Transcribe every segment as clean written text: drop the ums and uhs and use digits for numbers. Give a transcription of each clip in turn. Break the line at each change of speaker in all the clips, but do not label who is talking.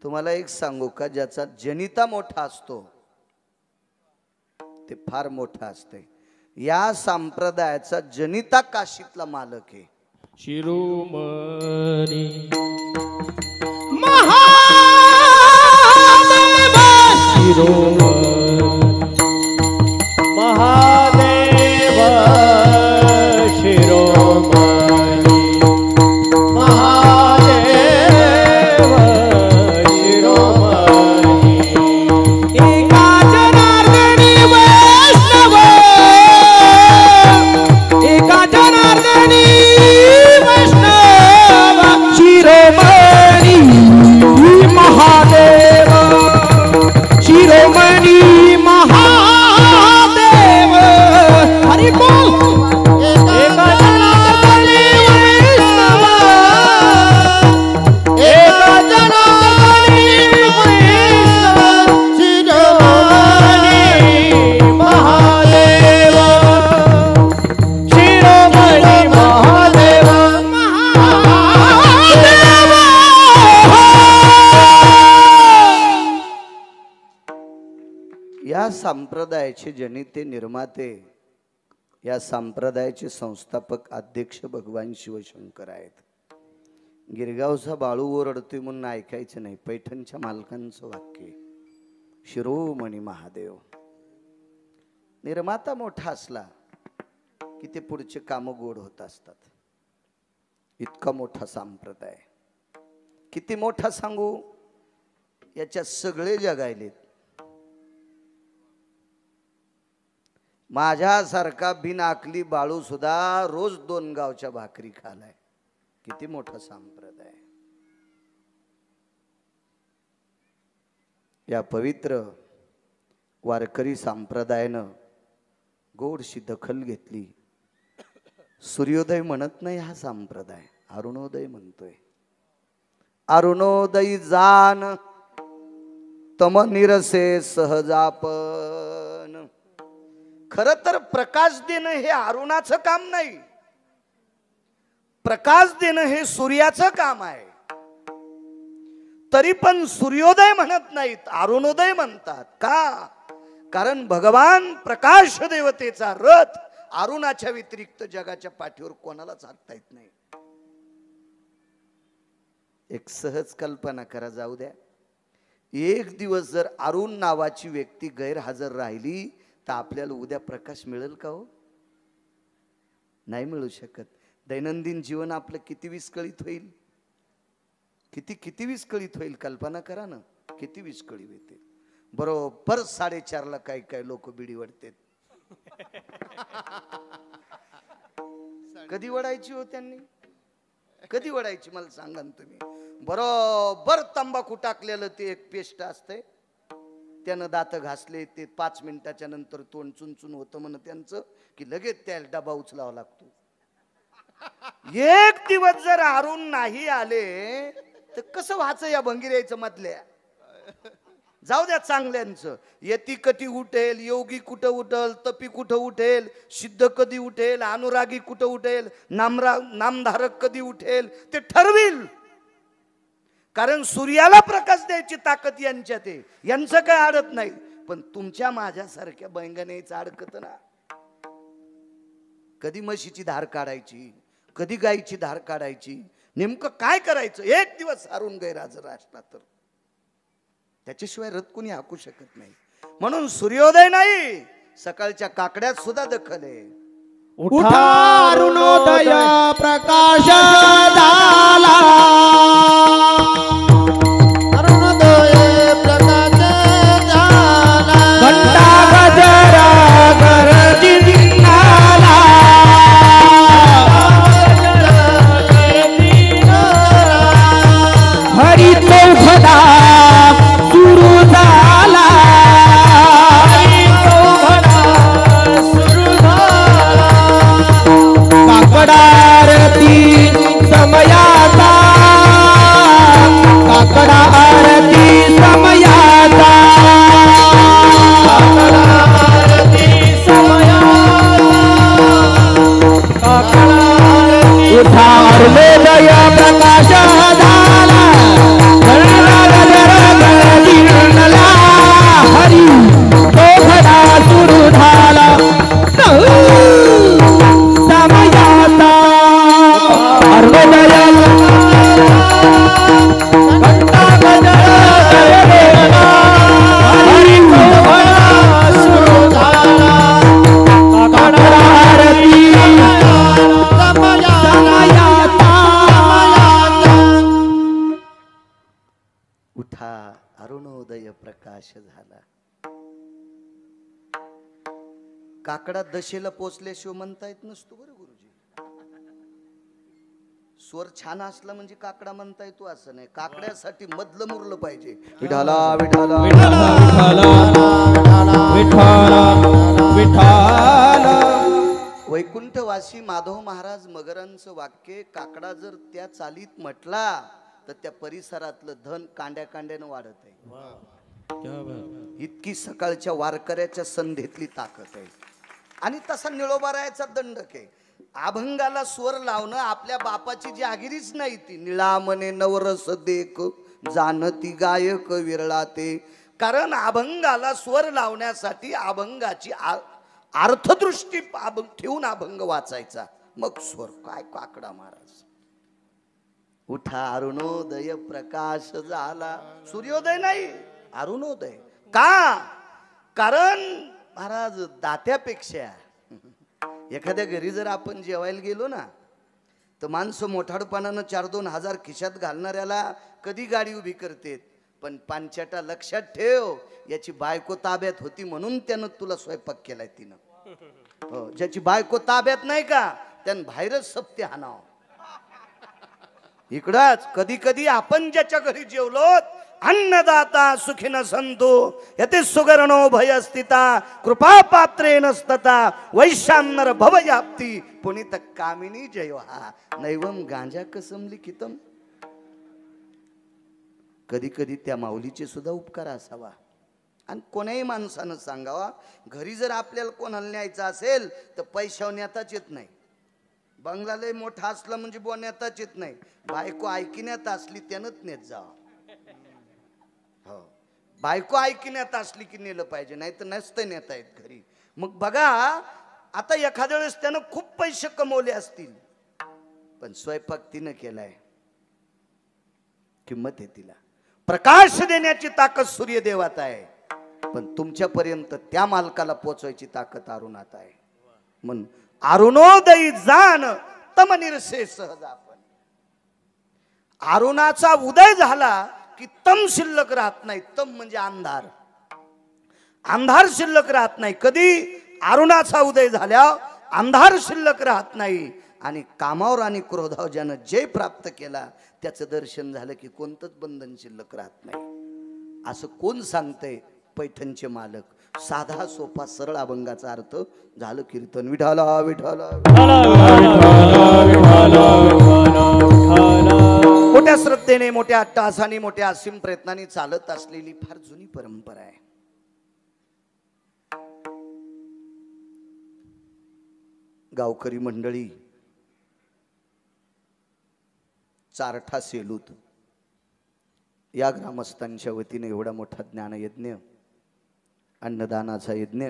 तुम्हाला एक सांगू का, ज्याचा जनिता मोठा असतो ते फार मोठा असते. या संप्रदायाचा जनिता काशीतला मालक आहे.
शिरोमणी
महादेव
शिरोमणी महादेव शिरोमणी महादेव शिरोमणी
एका जनार्दनी वैष्णव एका जनार्दनी वैष्णव शिरोमणी महादेव शिरोमणी महादेव हरि बोल. एका जनार्दनी वैष्णव एका जनार्दनी वैष्णव शिरोमणी महादेव शिरोमणी महादेव
या संप्रदायाचे जनिते निर्माते, या संप्रदायाचे संस्थापक अध्यक्ष भगवान शिवशंकर आहेत. गिरगावचा बाळू ओरडतोय म्हणून ऐकायचं नाही. पैठणच्या मालकांचं वाक्य, शिरोमणी महादेव. निर्माता मोठा असला की ते पुढचे काम गोड होत असतात. इतका मोठा संप्रदाय, किती मोठा सांगू, याच्यात सगळे जगायलेत. माझ्यासारखा बिनआकली बाळू सुद्धा रोज 2 गावच्या भाकरी खालाय. किती मोठा संप्रदाय. या पवित्र वारकरी संप्रदायानं गोडशी दखल घेतली. सूर्योदय म्हणत नाही हा संप्रदाय, अरुणोदय म्हणतोय. अरुणोदय जान तम निरसे सहजापन. खरं तर प्रकाश देणं हे अरुणाचं काम नाही, प्रकाश देणं हे सूर्याचं काम आहे. तरी पण सूर्योदय म्हणत नाहीत, अरुणोदय म्हणतात. का? कारण भगवान प्रकाश देवतेचा रथ अरुणाच्या व्यतिरिक्त जगाच्या पाठीवर कोणालाच हाकता येत नाही. एक सहज कल्पना करा, जाऊ द्या. एक दिवस जर अरुण नावाची व्यक्ती गैरहजर राहिली तर आपल्याला उद्या प्रकाश मिळेल का हो? नाही मिळू शकत. दैनंदिन जीवन आपलं किती विस्कळीत होईल, किती विस्कळीत होईल. कल्पना करा ना, किती विस्कळीत होते. बरोबर 4:30ला काही लोक बिडी वडतात. कधी वडायची हो त्यांनी? कधी वडायची मला सांगा ना तुम्ही. बरोबर तंबाखू टाकलेलं ते एक पेस्ट असते, त्यानं दात घासले, ते 5 मिनिटाच्या नंतर तोंड चुनचुन होतं म्हण त्यांचं, की लगेच त्याला डबा उचलावा लागतो. एक दिवस जर अरुण नाही आले तर कसं व्हायचं या भंगिरायचं मधल्या? जाऊ द्या चांगल्यांचं. यती कधी उठेल, योगी कुठं उठेल, तपी कुठं उठेल, सिद्ध कधी उठेल, अनुरागी कुठं उठेल, नामधारक कधी उठेल ते ठरविल. कारण सूर्याला प्रकाश द्यायची ताकद यांच्यात आहे, यांचं काय अडत नाही. पण तुमच्या माझ्यासारख्या बैंगणीचं अडकत ना. कधी म्हशीची धार काढायची, कधी गायीची धार काढायची, नेमकं काय करायचं? एक दिवस अरुण गैरहजर असला तर त्याच्याशिवाय रथ कोणी हाकू शकत नाही. म्हणून सूर्योदय नाही, सकाळच्या काकड्यात सुद्धा दखल आहे.
उठा अरुणोदय प्रकाश झाला, अरुणोदय प्रकाश झाला, घंटा गजरा गरजिनाला, हरी चौघडा सुरू झाला, काकडारती समयाचा
उठा अरुणोदय प्रकाश झाला. काकडा दशेला पोचल्याशिवाय म्हणता येत नसतो बरं गुरुजी. स्वर छान असला म्हणजे काकडा म्हणता येतो असं नाही. काकड्यासाठी मधलं मुरलं पाहिजे. विठाला विठाला वैकुंठवासी माधव महाराज मगरांचं वाक्य काकडा जर त्या चालीत म्हटला तर त्या परिसरातलं धन कांड्या कांड्यानं वाढत आहे. इतकी सकाळच्या वारकऱ्याच्या संधीतली ताकद आहे. आणि तसा निळोबारायाचा दंडक आहे. अभंगाला स्वर लावणं आपल्या बापाची जागिरीच नाही. ती निळा मने नवरस देख जानती गायक विरळा ते. कारण अभंगाला स्वर लावण्यासाठी अभंगाची अर्थदृष्टी ठेवून अभंग वाचायचा, मग स्वर. काय काकडा महाराज. उठा अरुणोदय प्रकाश झाला. सूर्योदय नाही, अरुणोदय. का? कारण महाराज दात्यापेक्षा एखाद्या घरी जर आपण जेवायला गेलो ना तर माणसं मोठाडपणानं 4-2 हजार खिशात घालणाऱ्याला कधी गाडी उभी करतेत. पण पांचटा लक्षात ठेव, याची बायको ताब्यात होती म्हणून त्यानं तुला स्वयंपाक केलाय तिनं. हो, ज्याची बायको ताब्यात नाही का त्यानं बाहेरच सप्ते हाणाव. इकडंच कधी कधी आपण ज्याच्या घरी जेवलोत, अन्नदाता सुखिन संतो यते सुगरणो भयस्थिता कृपा पात्रेण स्तता वैशान्नर भवयाप्ती पुनीत कामिनी जयहा नैवम गांजा कसम लिखितम. कधी कधी त्या माऊलीचे सुद्धा उपकार असावा. आणि कोणाही माणसानं सांगावा, घरी जर आपल्याला कोणाला न्यायचं असेल तर पैशावर नेताच येत नाही. बंगला लय मोठा असला म्हणजे नेताच येत नाही. बायको ऐकण्यात असली त्यानंच नेत जावा. हो, बायको ऐकण्यात असली की नेलं पाहिजे, नाही तर नसतं नेता येत घरी. मग बघा, आता एखाद्या वेळेस त्यानं खूप पैसे कमवले असतील पण स्वयंपाक तिनं केलाय, किंमत आहे तिला. प्रकाश देण्याची ताकद सूर्यदेवात आहे, पण तुमच्यापर्यंत त्या मालकाला पोचवायची ताकद अरुणात आहे. म्हणून अरुणोदयी जाण तम निरसे सहज. आपण अरुणाचा उदय झाला की तम शिल्लक राहत नाही. तम म्हणजे अंधार, अंधार शिल्लक राहत नाही. कधी? अरुणाचा उदय झाल्यावर अंधार शिल्लक राहत नाही. आणि कामावर आणि क्रोधावर ज्यानं जय प्राप्त केला त्याचं दर्शन झालं की कोणतंच बंधन शिल्लक राहत नाही. असं कोण सांगतंय? पैठणचे मालक. साधा सोपा सरळ अभंगाचा अर्थ झालं कीर्तन. विठाला विठाला. मोठ्या श्रद्धेने, मोठ्या अट्टहासाने, मोठ्या असीम प्रयत्नाने चालत असलेली फार जुनी परंपरा आहे. गावकरी मंडळी, चारठा सेलूत या ग्रामस्थांच्या वतीने एवढा मोठा ज्ञानयज्ञ, अन्नदानाचा यज्ञ,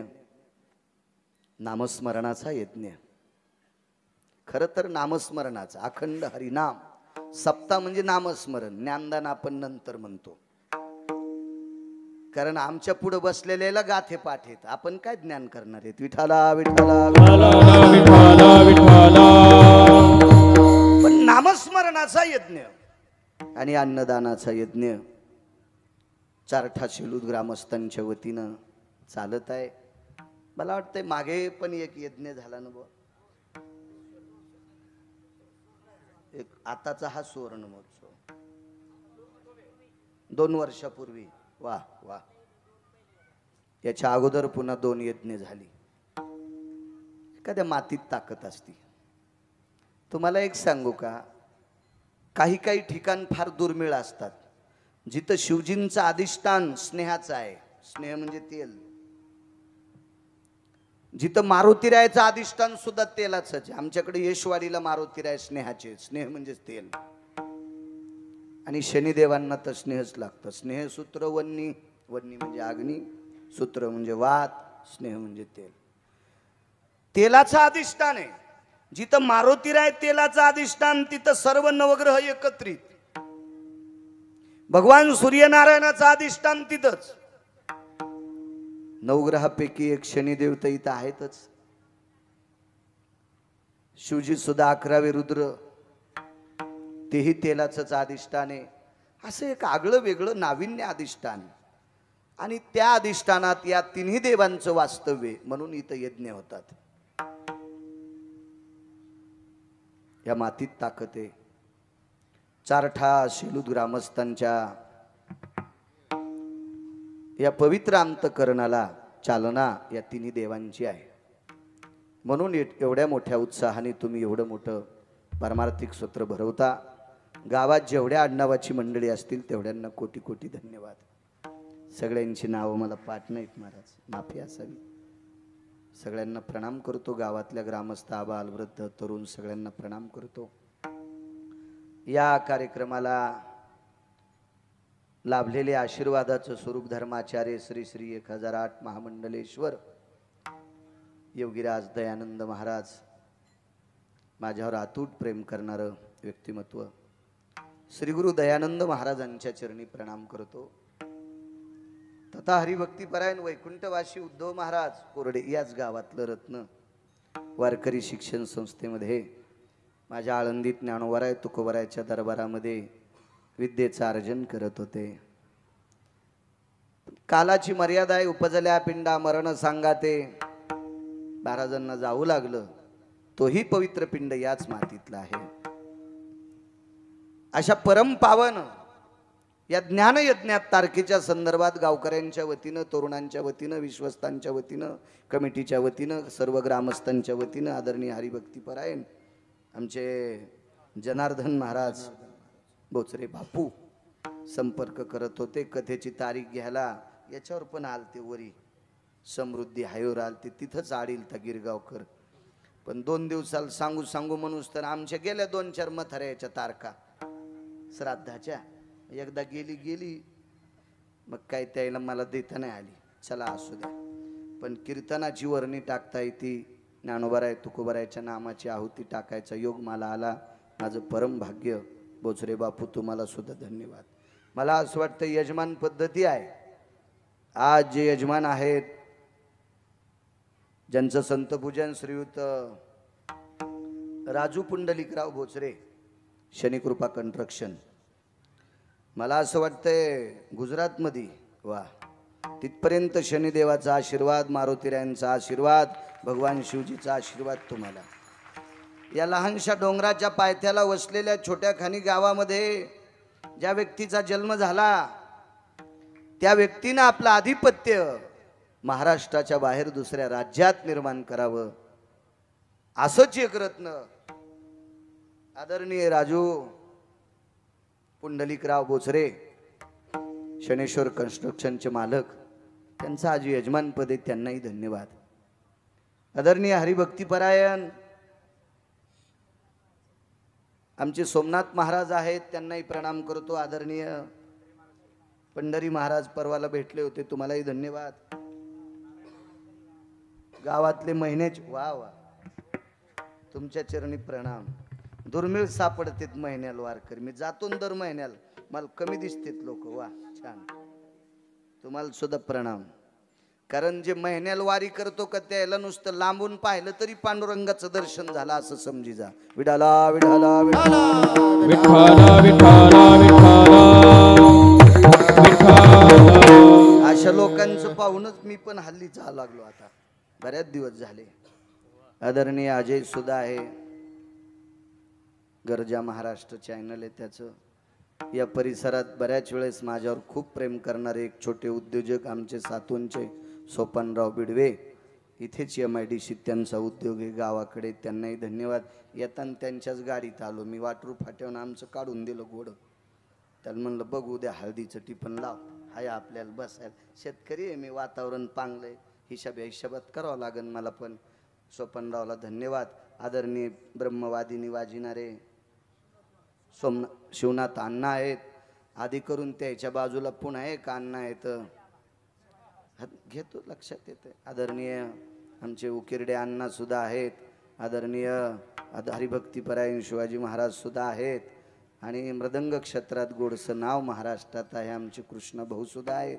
नामस्मरणाचा यज्ञ. खरं तर नामस्मरणाचा अखंड हरिनाम सप्ताह म्हणजे नामस्मरण. ज्ञानदान आपण नंतर म्हणतो, कारण आमच्या पुढे बसलेल्याला गाथे पाठ आहेत. आपण काय ज्ञान करणार आहेत? विठाला विठाला. पण नामस्मरणाचा यज्ञ आणि अन्नदानाचा यज्ञ चारठा शेलूद ग्रामस्थांच्या वतीनं चालत आहे. मला वाटतंय मागे पण एक यज्ञ झाला ना बुवा, एक आताचा हा सुवर्ण महोत्सव 2 वर्षापूर्वी. वा वा. याच्या अगोदर पुन्हा 2 यज्ञ झाली. एखाद्या मातीत ताकद असती. तुम्हाला एक सांगू का, काही काही ठिकाण फार दुर्मिळ असतात जिथं शिवजींचं अधिष्ठान स्नेहाचं आहे. स्नेह म्हणजे तेल. जिथं मारुतीरायाचं अधिष्ठान सुद्धा तेलाच आहे. आमच्याकडे यशवाडीला मारुतीराय स्नेहाचे. स्नेह म्हणजे तेल. आणि शनिदेवांना तर स्नेहच लागतं. स्नेहसूत्र वन्नी. वन्नी म्हणजे अग्नी, सूत्र म्हणजे वात, स्नेह म्हणजे तेल. तेलाचं अधिष्ठान आहे. जिथं मारुतीराय तेलाचं अधिष्ठान तिथं सर्व नवग्रह एकत्रित. भगवान सूर्यनारायणाचं अधिष्ठान तिथंच. नवग्रहापैकी एक शनिदेव तर इथं आहेतच. शिवजी सुद्धा 11वे रुद्र, तेही तेलाचंच अधिष्ठान आहे. असं एक आगळं वेगळं नाविन्य अधिष्ठान, आणि त्या अधिष्ठानात या तिन्ही देवांचं वास्तव्य, म्हणून इथं यज्ञ होतात. या मातीत ताकद आहे. चारठा शेलूद ग्रामस्थांच्या या पवित्र अंतकरणाला चालना या तिन्ही देवांची आहे. म्हणून एवढ्या मोठ्या उत्साहाने तुम्ही एवढं मोठं पारमार्थिक सूत्र भरवता. गावात जेवढ्या आडनावाची मंडळी असतील तेवढ्यांना कोटी कोटी धन्यवाद. सगळ्यांची नावं मला पाठ नाहीत महाराज, माफी असावी. सगळ्यांना प्रणाम करतो. गावातल्या ग्रामस्थ, आबाल, वृद्ध, तरुण सगळ्यांना प्रणाम करतो. या कार्यक्रमाला लाभलेले आशीर्वादाचं स्वरूप धर्माचार्य श्री श्री 1008 महामंडलेश्वर योगीराज दयानंद महाराज, माझ्यावर अतूट प्रेम करणारं व्यक्तिमत्व, श्री गुरु दयानंद महाराजांच्या चरणी प्रणाम करतो. तथा हरिभक्तीपरायण वैकुंठवासी उद्धव महाराज कोरडे, याच गावातलं रत्न, वारकरी शिक्षण संस्थेमध्ये माझ्या आळंदीत ज्ञानोबराय तुकोबरायच्या दरबारामध्ये विद्येचं अर्जन करत होते. कालाची मर्यादा आहे. उपजल्या पिंडा मरण सांगाते. महाराजांना जावं लागलं. तोही पवित्र पिंड याच मातीतला आहे. अशा परम पावन या ज्ञान यज्ञात तारखेच्या संदर्भात गावकऱ्यांच्या वतीनं, तरुणांच्या वतीनं, विश्वस्तांच्या वतीनं, कमिटीच्या वतीनं, सर्व ग्रामस्थांच्या वतीनं आदरणीय हरिभक्तीपरायण आमचे जनार्दन महाराज बोचरे बापू संपर्क करत होते. कथेची तारीख घ्यायला याच्यावर पण आलते, वरी समृद्धी हायवर आलते, तिथंच आडील त्या गिरगावकर. पण 2 दिवसाला सांगू म्हणूस तर आमच्या गेल्या 2-4 मथऱ्याच्या तारखा श्राद्धाच्या. एकदा गेली मग काय त्याला मला देता नाही आली. चला असू द्या, पण कीर्तनाची वर्णी टाकता येते. ज्ञानोबराय तुकोबरायच्या नामाची आहुती टाकायचा योग मला आला. माझं परम भाग्य. बोचरे बापू तुम्हाला सुद्धा धन्यवाद. मला असं वाटतं यजमान पद्धती आहे. आज जे यजमान आहेत ज्यांचं संतपूजन श्रीयुत राजू पुंडलिकराव बोचरे, शनिकृपा कंस्ट्रक्शन, मला असं वाटतंय गुजरातमध्ये, वा, तिथपर्यंत शनिदेवाचा आशीर्वाद, मारुतीरायांचा आशीर्वाद, भगवान शिवजीचा आशीर्वाद तुम्हाला. या लहानशा डोंगराच्या पायथ्याला वसलेल्या छोट्या खानी गावामध्ये ज्या व्यक्तीचा जन्म झाला त्या व्यक्तीनं आपलं आधिपत्य महाराष्ट्राच्या बाहेर दुसऱ्या राज्यात निर्माण करावं, असंच एक रत्न आदरणीय राजू पुंडलिकराव बोचरे, शनेश्वर कन्स्ट्रक्शनचे मालक, त्यांचं आज यजमानपद आहे. त्यांनाही धन्यवाद. आदरणीय हरिभक्तीपरायण आमचे सोमनाथ महाराज आहेत, त्यांनाही प्रणाम करतो. आदरणीय पंढरी महाराज परवाला भेटले होते, तुम्हालाही धन्यवाद. गावातले महिन्याचे, वा वा, तुमच्या चरणी प्रणाम. दुर्मिळ सापडतेत महिन्याला वारकरी. मी जातो दर महिन्याला, मला कमी दिसतेत लोक. वा, छान. तुम्हाला सुद्धा प्रणाम. कारण जे महिन्याला वारी करतो का त्याला नुसतं लांबून पाहिलं तरी पांडुरंगाचं दर्शन झालं असं समजी जा. विठाला विठाला विठाला
विठाला विठाला विठाला.
अशा लोकांचं पाहूनच मी पण हल्ली जावं लागलो. आता बऱ्याच दिवस झाले. आदरणीय अजय सुद्धा आहे, गरजा महाराष्ट्र चॅनल आहे त्याचं. या परिसरात बऱ्याच वेळेस माझ्यावर खूप प्रेम करणारे एक छोटे उद्योजक आमचे सातूनचे सोपानराव बिडवे, इथेच MIDC त्यांचा उद्योग आहे गावाकडे. त्यांनाही धन्यवाद. येताना त्यांच्याच गाडीत आलो मी. वाटरू फाट्यावर आमचं काढून दिलं घोडं. त्याला म्हणलं बघू उद्या हळदीचं टिपण लाव, हाय आपल्याला बसायला. शेतकरी आहे मी, वातावरण पांगलंय, हिशोबात करावं लागेल मला पण. सोपानरावला धन्यवाद. आदरणीय ब्रह्मवादिनी वाजिणारे शिवनाथ अण्णा आहेत. आधी करून त्याच्या बाजूला पुन्हा एक अण्णा आहेत, घेतो लक्षात येते. आदरणीय आमचे उकिरडे अण्णा सुद्धा आहेत. आदरणीय हरिभक्तीपरायण शिवाजी महाराज सुद्धा आहेत. आणि मृदंग क्षेत्रात गोडसं नाव महाराष्ट्रात आहे आमचे कृष्ण भाऊ सुद्धा आहेत.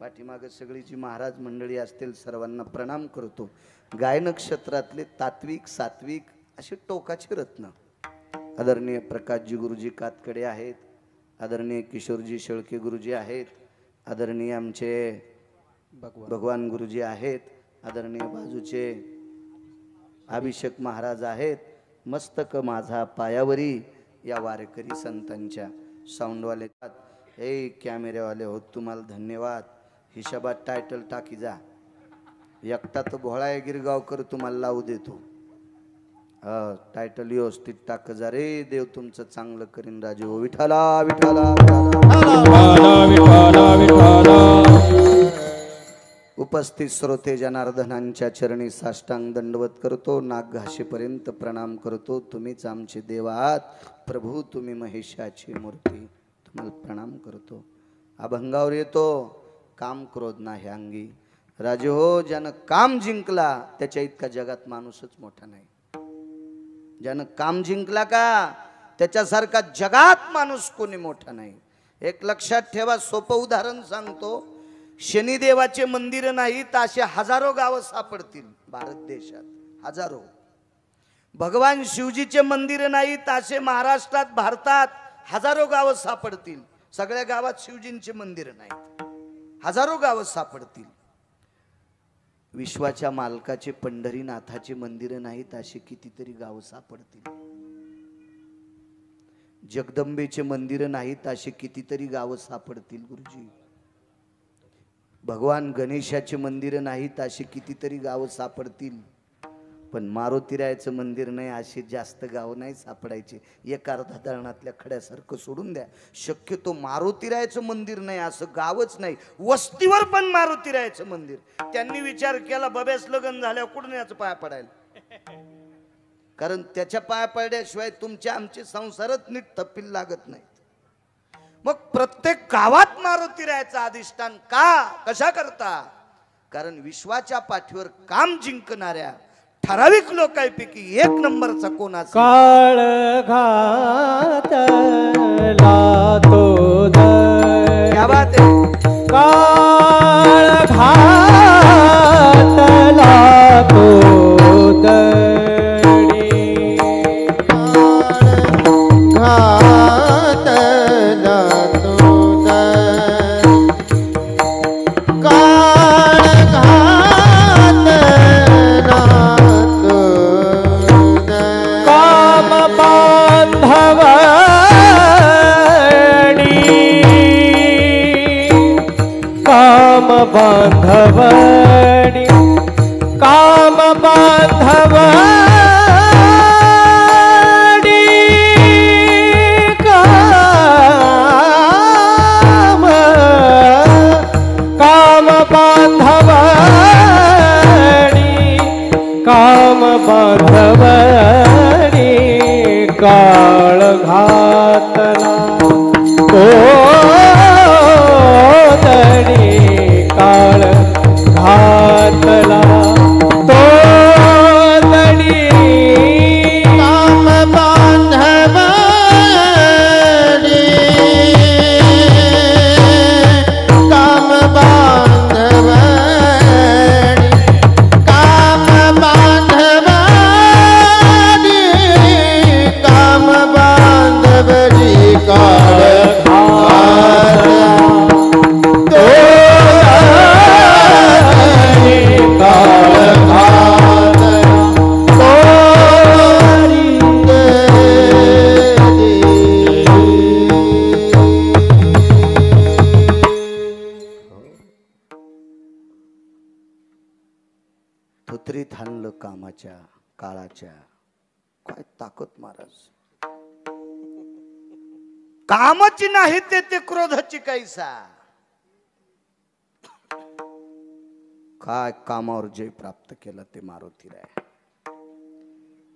पाठीमागं सगळी जी महाराज मंडळी असतील सर्वांना प्रणाम करतो. गायन क्षेत्रातले तात्विक सात्विक असे टोकाचे रत्न आदरणीय प्रकाशजी गुरुजी कातकडे आहेत. आदरणीय किशोरजी शेळके गुरुजी आहेत, आदरणीय आमचे भगवान गुरुजी आहेत, आदरणीय बाजूचे अभिषेक महाराज आहेत. मस्तक माझा पायावरी या वारकरी संतांच्या. साऊंडवाले हे कॅमेरेवाले होत, तुम्हाला धन्यवाद. हिशोबात टायटल टाकी जा. एकटा तर भोळा आहे गिरगावकर, तुम्हाला लावू देतो. टायटल व्यवस्थित टाक जा रे. देव तुमचं चांगलं करीन राजू. विठाला विठाला उपस्थित श्रोते जनार्दनांच्या चरणी साष्टांग दंडवत करतो. नाक घाशीपर्यंत प्रणाम करतो. तुम्हीच आमचे देव आहात प्रभू, तुम्ही महेशाची मूर्ती. तुम्हाला प्रणाम करतो. अभंगावर येतो, काम क्रोध नाही अंगी. राजे हो, ज्यानं काम जिंकला त्याच्या इतका जगात माणूसच मोठा नाही. ज्यानं काम जिंकला का त्याच्यासारखा जगात माणूस कोणी मोठा नाही. एक लक्षात ठेवा, सोपं उदाहरण सांगतो. शनिदेवाचे मंदिर नाहीत असे हजारो गावं सापडतील भारत देशात, हजारो. भगवान शिवजीचे मंदिर नाहीत असे महाराष्ट्रात भारतात हजारो गावं सापडतील. सगळ्या गावात शिवजींचे मंदिर नाहीत, हजारो गावं सापडतील. विश्वाच्या मालकाचे पंढरीनाथाचे मंदिर नाहीत असे कितीतरी गावं सापडतील. जगदंबेचे मंदिर नाहीत असे कितीतरी गावं सापडतील गुरुजी. भगवान गणेशाचे मंदिर नाहीत असे कितीतरी गावं सापडतील. पण मारुतीरायाचं मंदिर नाही असे जास्त गावं नाही सापडायचे. एक अर्धा धरणातल्या खड्यासारखं सोडून द्या. शक्यतो मारुतीरायाचं मंदिर नाही असं गावच नाही. वस्तीवर पण मारुतीरायाचं मंदिर. त्यांनी विचार केला, बब्यास लग्न झाल्यावर कुठून याचं पाया पडायला. कारण त्याच्या पाया पडल्याशिवाय तुमचे आमचे संसारच नीट थप्पील लागत नाही. मग प्रत्येक गावात मारुतीरायाचं अधिष्ठान का, कशा करता? कारण विश्वाच्या पाठीवर काम जिंकणाऱ्या ठराविक लोकांपैकी एक नंबरचा कोण असेल?
काळ घातला तो दर.
क्या बात आहे.
काळ घातला तो दरी. काळ घातला तो दर. काळ घातला काम बांधवडी, काम बांधवडी, काम बांधवडी, काम बांधवडी. काळ घातला तो दरी. काळ घातला तो दरी. काम बांधवडी, काम बांधवडी, काम बांधवडी, काम बांधवडी. काळ घातला तो
धोत्रीत हाणलं कामाच्या काळाच्या. काय ताकद महाराज. कामाची नाही ते क्रोधाची कैसा. काय कामावर जय प्राप्त केला ते मारुतीराय.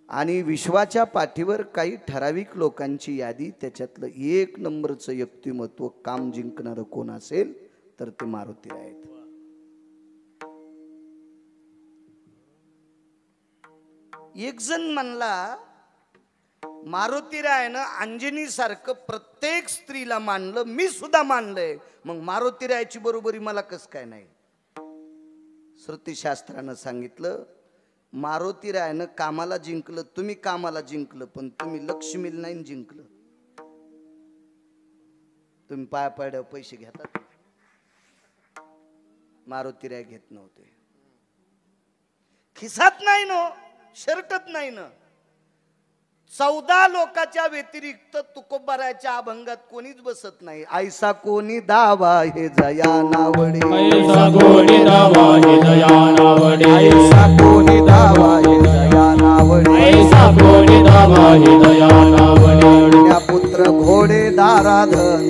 आणि विश्वाच्या पाठीवर काही ठराविक लोकांची यादी, त्याच्यातलं एक नंबरचं व्यक्तिमत्व काम जिंकणारं कोण असेल तर ते मारुतीराय आहेत. एक जण म्हणला, मारुतीरायानं अंजनी सारखं प्रत्येक स्त्रीला मानलं, मी सुद्धा मानलंय, मग मारुतीरायाची बरोबरी मला कस काय नाही? श्रुतीशास्त्रानं सांगितलं, मारुतीरायानं कामाला जिंकलं, तुम्ही कामाला जिंकलं, पण तुम्ही लक्ष्मीला नाही जिंकलं. तुम्ही पाया पडल्यावर पैसे घेतात? मारुतीराय घेत नव्हते. खिसात नाही न, शर्टत नाही न. 14 लोकांच्या व्यतिरिक्त तुकोबाराच्या अभंगात कोणीच बसत नाही. ऐसा कोणी दावा हे जया नावडे,
ऐसा कोणी दावा हे जया नावडे,
ऐसा कोणी दावा हे जया नावडे,
ऐसा कोणी दावा हे जया नावडे.
त्या पुत्र घोडे दाराधन,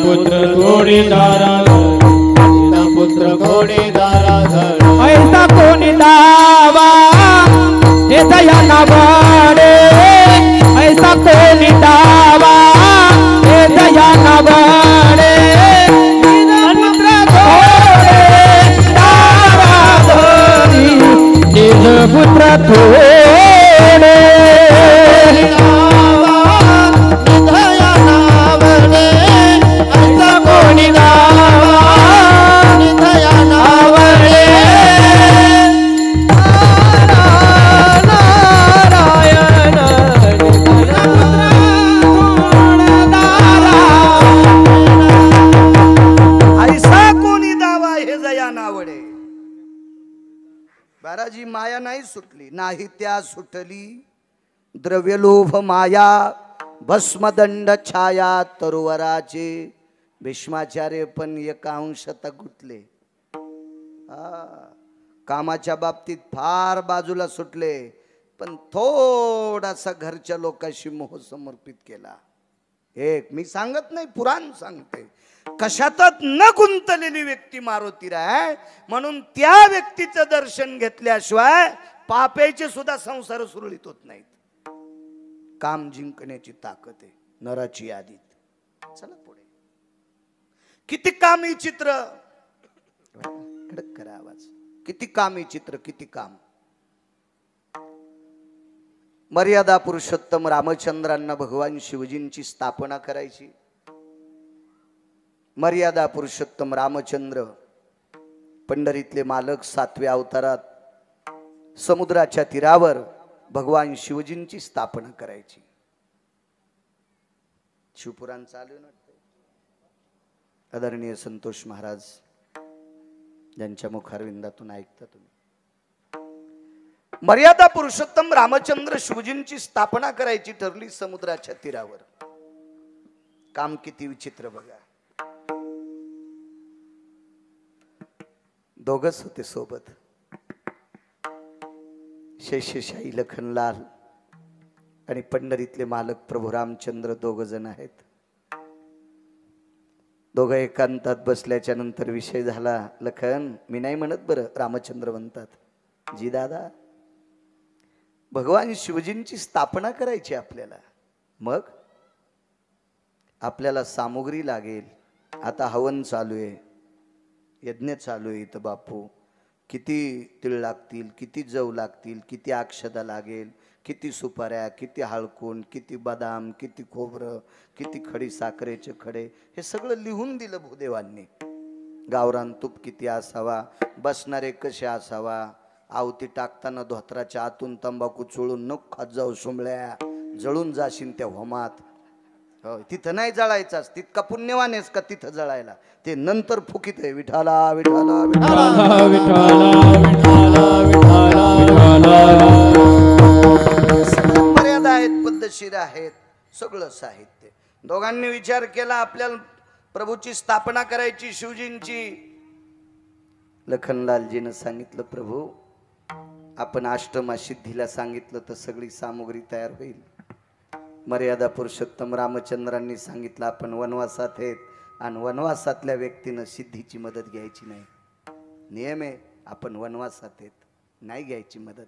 पुत्र थोडी दाराधन, पुत्र घोडे दाराधन. ऐसा कोणी दावा हे जया नावडे, ऐसा कोणी दावा हे जया नावडे. पुत्र घोडे दाराधनी, निज पुत्र थोडे
दया नावडे, ऐसा कोणी दावा दया नावडे.
ऐसा कोणी दावा हे जया नावडे. बाराजी माया नाही सुटली, नाही त्या सुटली द्रव्यलोभ माया, भस्मदंड छाया तरुवराचे. भीष्माचार्य पण एका अंशता गुंतले. कामाच्या बाबतीत फार बाजूला सुटले, पण थोडासा घरच्या लोकांशी मोह समर्पित केला. एक मी सांगत नाही, पुराण सांगते. कशातच न गुंतलेली व्यक्ती मारुतीराय. म्हणून त्या व्यक्तीचं दर्शन घेतल्याशिवाय पापेचे सुद्धा संसार सुरळीत होत नाहीत. काम जिंकण्याची ताकद आहे नराची यादीत. चला पुढे. किती कामी चित्र, कडक करा आवाज. किती कामी चित्र, किती काम. मर्यादा पुरुषोत्तम रामचंद्रांना भगवान शिवजींची स्थापना करायची. मर्यादा पुरुषोत्तम रामचंद्र पंढरीतले मालक 7व्या अवतारात समुद्राच्या तीरावर भगवान शिवजींची स्थापना करायची. शिवपुराण चालू ना. आदरणीय संतोष महाराज ज्यांच्या मुखारविंदातून ऐकता तुम्ही. मर्यादा पुरुषोत्तम रामचंद्र शिवजींची स्थापना करायची ठरली समुद्राच्या तीरावर. काम किती विचित्र बघा. दोघच होते सोबत, शेषशाही लखनलाल आणि पंढरीतले मालक प्रभू रामचंद्र. 2 जण आहेत. दोघं एकांतात बसल्याच्या नंतर विषय झाला. लखन, मी नाही म्हणत बरं, रामचंद्र म्हणतात, जी दादा भगवान शिवजींची स्थापना करायची आपल्याला. मग आपल्याला सामुग्री लागेल. आता हवन चालू आहे, यज्ञ चालू आहे इथं बापू. किती तीळ लागतील, किती जव लागतील, किती अक्षदा लागेल, किती सुपाऱ्या, किती हळकुंड, किती बदाम, किती खोबरं, किती खडी साखरेचे खडे, हे सगळं लिहून दिलं भूदेवांनी. गावरान तूप किती असावा, बसणारे कसे असावा, आवती टाकताना धोत्राच्या आतून तंबाखू चोळून नको खात जाऊ सोमळ्या, जळून जाशील त्या होमात. तिथं नाही जळायचास, तितका पुण्यवान आहेस का तिथं जळायला, ते नंतर फुकीत आहे. विठाला विठाला विठाला मर्यादा आहेत, पद्धतशीर आहेत, सगळं साहित्य. दोघांनी विचार केला आपल्याला प्रभूची स्थापना करायची शिवजींची. लखनलालजीनं सांगितलं, प्रभू आपण अष्टमा सिद्धीला सांगितलं तर सगळी सामुग्री तयार होईल. मर्यादा पुरुषोत्तम रामचंद्रांनी सांगितलं आपण वनवासात आहेत आणि वनवासातल्या व्यक्तीनं सिद्धीची मदत घ्यायची नाही. नियम आहे, आपण वनवासात आहेत, नाही घ्यायची मदत.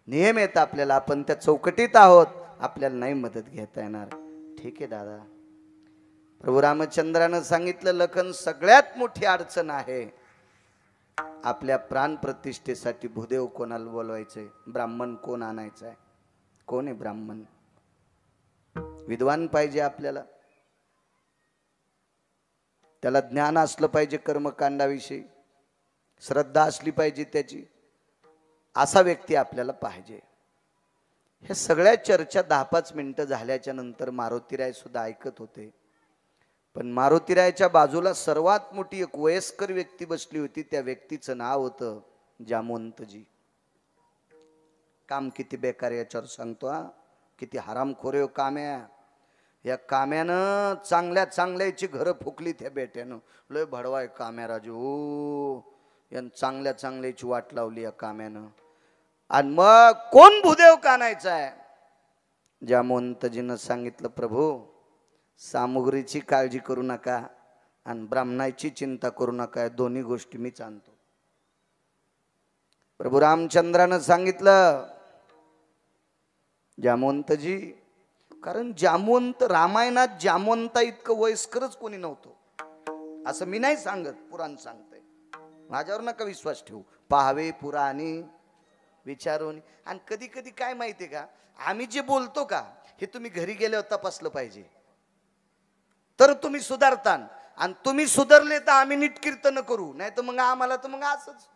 नियम आहेत आपल्याला, आपण त्या चौकटीत आहोत, आपल्याला नाही मदत घेता येणार. ठीक आहे दादा. प्रभू रामचंद्रानं सांगितलं, लखन सगळ्यात मोठी अडचण आहे आपल्या प्राण प्रतिष्ठेसाठी भूदेव कोणाला बोलवायचंय, ब्राह्मण कोण आणायचं आहे. कोण आहे ब्राह्मण? विद्वान पाहिजे आपल्याला, त्याला ज्ञान असलं पाहिजे कर्मकांडाविषयी, श्रद्धा असली पाहिजे त्याची, असा व्यक्ती आपल्याला पाहिजे. हे सगळ्या चर्चा 10-5 मिनिटं झाल्याच्या नंतर मारुतीराय सुद्धा ऐकत होते. पण मारुतीरायाच्या बाजूला सर्वात मोठी एक वयस्कर व्यक्ती बसली होती. त्या व्यक्तीचं नाव होतं जामवंतजी. काम किती बेकार याच्यावर सांगतो हा. किती हरामखोर हो काम्या. या काम्यानं चांगल्या चांगल्याची घरं फुकली त्या बेट्यानं. लय भडवाय काम्या राजू. यानं चांगल्या चांगल्याची वाट लावली या काम्यानं. आणि मग कोण भूदेव कानायचा आहे. जामवंतजीनं सांगितलं, प्रभू सामुग्रीची काळजी करू नका आणि ब्राह्मणाची चिंता करू नका. दोन्ही गोष्टी मीच आणतो. प्रभू रामचंद्रानं सांगितलं, जामवंतजी, कारण जामवंत रामायणात जामवंता इतकं वयस्करच कोणी नव्हतं असं मी नाही सांगत, पुराण सांगतंय. माझ्यावर नका विश्वास ठेवू. पाहावे पुराणी विचारून. आणि कधी कधी काय माहितीये का, आम्ही जे बोलतो का हे तुम्ही घरी गेल्यावर तपासलं पाहिजे, तर तुम्ही सुधारतान. आणि तुम्ही सुधारले तर आम्ही नीट कीर्तन करू, नाही तर मग आम्हाला तर मग असंच.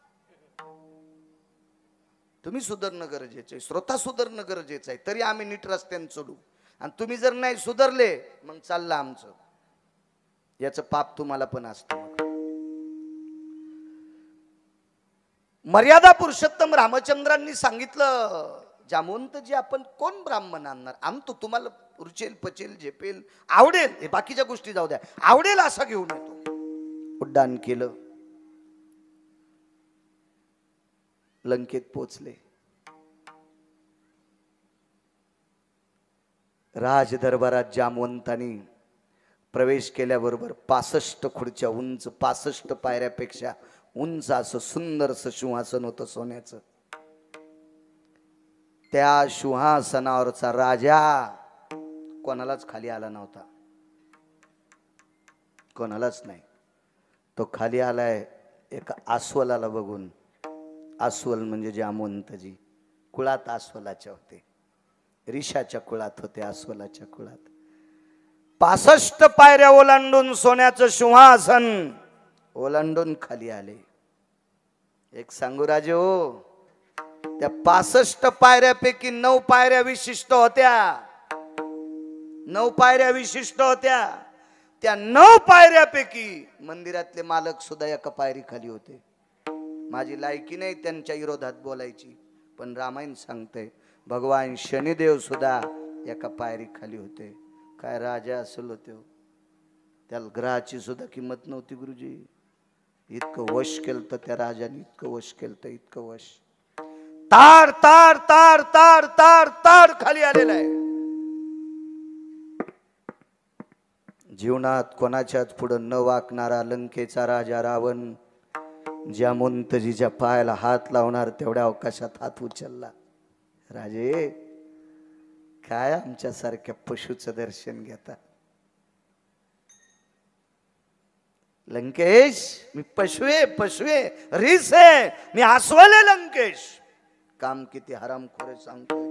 तुम्ही सुधारणं गरजेचं आहे, श्रोता सुधारणं गरजेचं आहे, तरी आम्ही नीट रस्त्याने चढू. आणि तुम्ही जर नाही सुधारले मग चाललं आमचं. याचं पाप तुम्हाला पण असतं. मर्यादा पुरुषोत्तम रामचंद्रांनी सांगितलं, जामवंतजी आपण कोण ब्राह्मण आणणार, आणतो तुम्हाला रुचेल पचेल झेपेल आवडेल, हे बाकीच्या गोष्टी जाऊ द्या, आवडेल असा घेऊन येतो. उड्डाण केलं, लंकेत पोचले. राज दरबारात जामवंतांनी प्रवेश केल्याबरोबर 65 खुर्च्या उंच, 65 पायऱ्यापेक्षा उंच असं सुंदरसं सिंहासन होतं सोन्याचं. त्या सिंहासनावरचा राजा कोणालाच खाली आला नव्हता, कोणालाच नाही. तो खाली आलाय एका अस्वलाला बघून. अस्वल म्हणजे जामवंतजी. कुळात अस्वलाच्या होते, ऋषाच्या कुळात होते, अस्वलाच्या कुळात. 65 पायऱ्या ओलांडून सोन्याचं सिंहासन ओलांडून खाली आले. एक सांगू राजे हो, त्या 65 पायऱ्यापैकी 9 पायऱ्या विशिष्ट होत्या. 9 पायऱ्या विशिष्ट होत्या. त्या 9 पायऱ्यापैकी मंदिरातले मालक सुद्धा एका पायरी खाली होते. माझी लायकी नाही त्यांच्या विरोधात बोलायची, पण रामायण सांगते भगवान शनिदेव सुद्धा एका पायरी खाली होते. काय राजा असेल होते, त्याला ग्रहाची सुद्धा किंमत नव्हती गुरुजी. इतकं वश केलं तर त्या राजाने, इतकं वश केलं तर इतकं वश. तार तार तार तार तार तार खाली आलेला आहे. जीवनात कोणाच्याच पुढं न वाकणारा लंकेचा राजा रावण जामवंतजीच्या पायाला हात लावणार तेवढ्या अवकाशात हात उचलला. राजे काय आमच्या सारख्या पशुचं दर्शन घेता. लंकेश मी पशुए पशुए रीस आहे, मी अस्वले लंकेश. काम किती हरामखोर सांगतोय.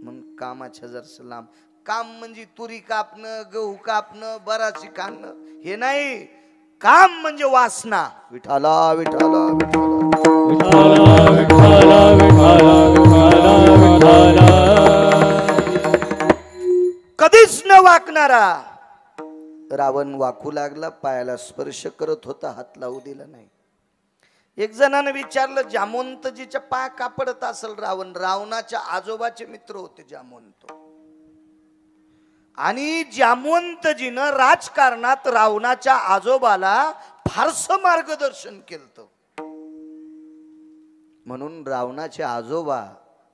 म्हणून कामाच्या जर सलाम. काम म्हणजे तुरी कापणं, गहू कापणं, बराची खाणं हे नाही. काम म्हणजे वासना. विठाला विठाला विठाला
विठाला विठाला विठाला विठाला.
कधीच न वाकणारा रावण वाकू लागला. पायाला स्पर्श करत होता, हात लावू दिला नाही. एक जणाने विचारलं, जामवंतजीच्या पाय का पडत असेल रावण. रावणाच्या आजोबाचे मित्र होते जामवंत. आणि जामवंतजीनं राजकारणात रावणाच्या आजोबाला फारसं मार्गदर्शन केलं. म्हणून रावणाचे आजोबा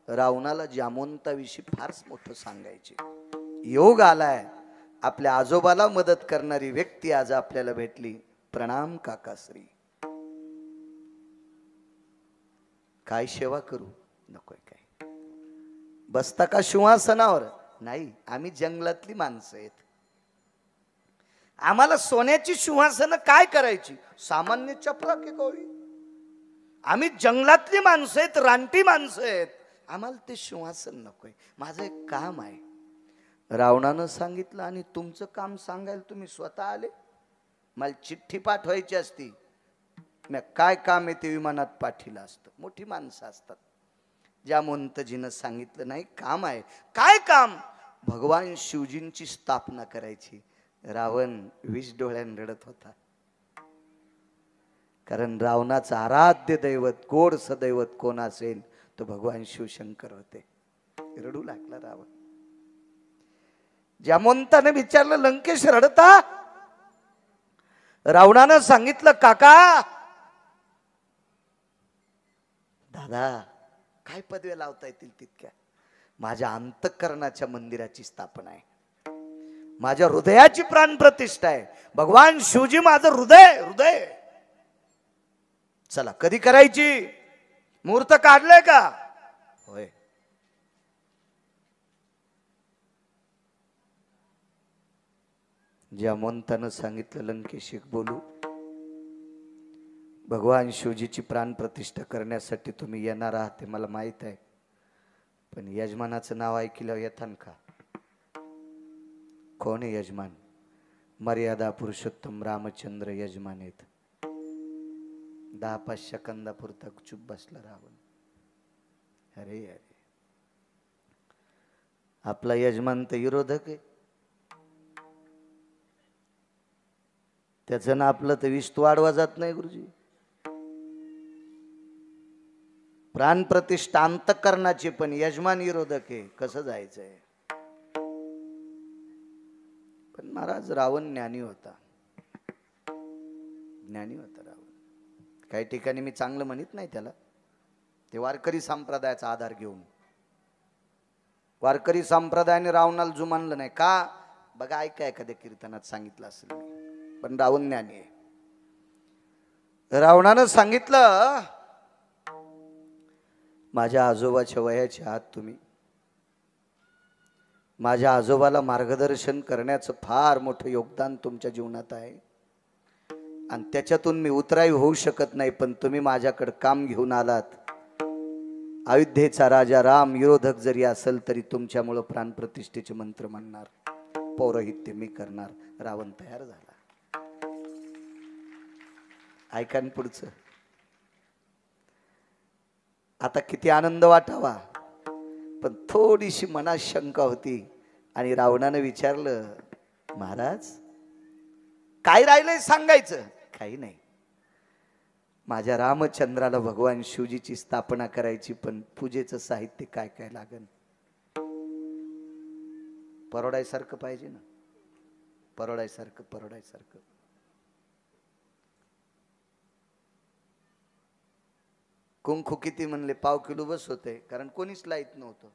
रावणाला जामवंताविषयी फारच मोठं सांगायचे. योग आलाय, आपल्या आजोबाला मदत करणारी व्यक्ती आज आपल्याला भेटली. प्रणाम काकाश्री. काय सेवा करू नकोय काय. बसता का सिंहासनावर. नाही, आम्ही जंगलातली माणसं आहेत. आम्हाला सोन्याची सिंहासन काय करायची. सामान्य चपरा की कोळी. आम्ही जंगलातली माणसं आहेत, रानटी माणसं आहेत. आम्हाला ते सिंहासन नकोय. माझं एक काम आहे. रावणानं सांगितलं, आणि तुमचं काम सांगायला तुम्ही स्वतः आले. मला चिठ्ठी पाठवायची असती, मी काय काम आहे ते विमानात पाठीलं असतं. मोठी माणसं असतात. जामवंतजीनं सांगितलं, नाही काम आहे. काय काम. भगवान शिवजींची स्थापना करायची. रावण 20 डोळ्यानं रडत होता. कारण रावणाचं आराध्य दैवत गोड सदैवत कोण असेल तो भगवान शिवशंकर होते. रडू लागला रावण. जामवंताने विचारलं, लंकेश रडता? रावणानं सांगितलं, काका दादा काय पदव्या लावता येतील तितक्या. माझ्या अंतःकरणाच्या मंदिराची स्थापना आहे, माझ्या हृदयाची प्राण प्रतिष्ठा आहे. भगवान शिवजी माझं हृदय हृदय. चला कधी करायची? मुहूर्त काढलंय का? होय. जामवंतानं सांगितलं, लंकेश एक बोलू. भगवान शिवजीची प्राण प्रतिष्ठा करण्यासाठी तुम्ही येणार आहात ते मला माहित आहे, पण यजमानाचं नाव ऐकल्यावर येतान का? कोण आहे यजमान? मर्यादा पुरुषोत्तम रामचंद्र यजमान आहेत. 10-5 सेकंदापुरता चुप बसला रावण. अरे अरे, आपला यजमान तर विरोधक आहे, त्याचं ना आपलं तर विस्त वाढवा जात नाही गुरुजी. प्राण प्रतिष्ठा अंतःकरणाची, पण यजमान विरोधक आहे, कसं जायचंय? पण महाराज रावण ज्ञानी होता, ज्ञानी होता रावण. काही ठिकाणी मी चांगलं म्हणत नाही त्याला, ते वारकरी संप्रदायाचा आधार घेऊन. वारकरी संप्रदायाने रावणाला जुमानलं नाही का? बघा, ऐका एखाद्या कीर्तनात सांगितलं असेल मी. पण रावण ज्ञानी आहे. रावणानं सांगितलं, माझ्या आजोबाच्या वयाचे आहात तुम्ही, माझ्या आजोबाला मार्गदर्शन करण्याचं फार मोठं योगदान तुमच्या जीवनात आहे, आणि त्याच्यातून मी उतराई होऊ शकत नाही, पण तुम्ही माझ्याकडे काम घेऊन आलात. अयोध्येचा राजा राम विरोधक जरी असेल तरी तुमच्यामुळं प्राणप्रतिष्ठेचे मंत्र म्हणणार, पौरोहित्य मी करणार. रावण तयार झाला. ऐका न पुढचं. आता किती आनंद वाटावा, पण थोडीशी मनात शंका होती. आणि रावणानं विचारलं, महाराज काय राहिलंय सांगायचं? काही नाही, माझ्या रामचंद्राला भगवान शिवजीची स्थापना करायची, पण पूजेचं साहित्य काय काय लागेल? परवडायसारखं पाहिजे ना, परवडायसारखं परवडायसारखं. कुंकू किती म्हणले? पाव किलो बस होते, कारण कोणीच लाईत नव्हतं.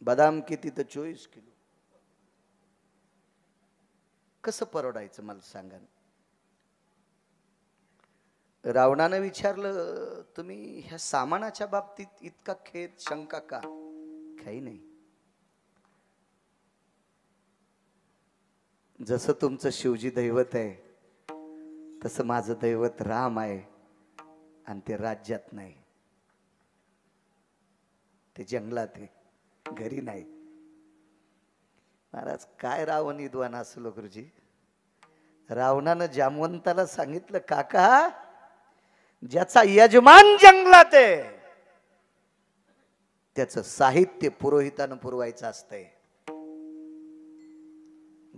बदाम किती? तर 24 किलो. कसं परवडायचं मला सांगा. रावणानं विचारलं, तुम्ही ह्या सामानाच्या बाबतीत इतका खेद शंका का? काही नाही, जसं तुमचं शिवजी दैवत आहे तसं माझं दैवत राम आहे, आणि ते राज्यात नाही, ते जंगलात आहे, घरी नाही. महाराज काय रावण विद्वान असलो गुरुजी. रावणानं जामवंताला सांगितलं, काका ज्याचा यजमान जंगलात आहे त्याचं साहित्य पुरोहितानं पुरवायचं असतंय.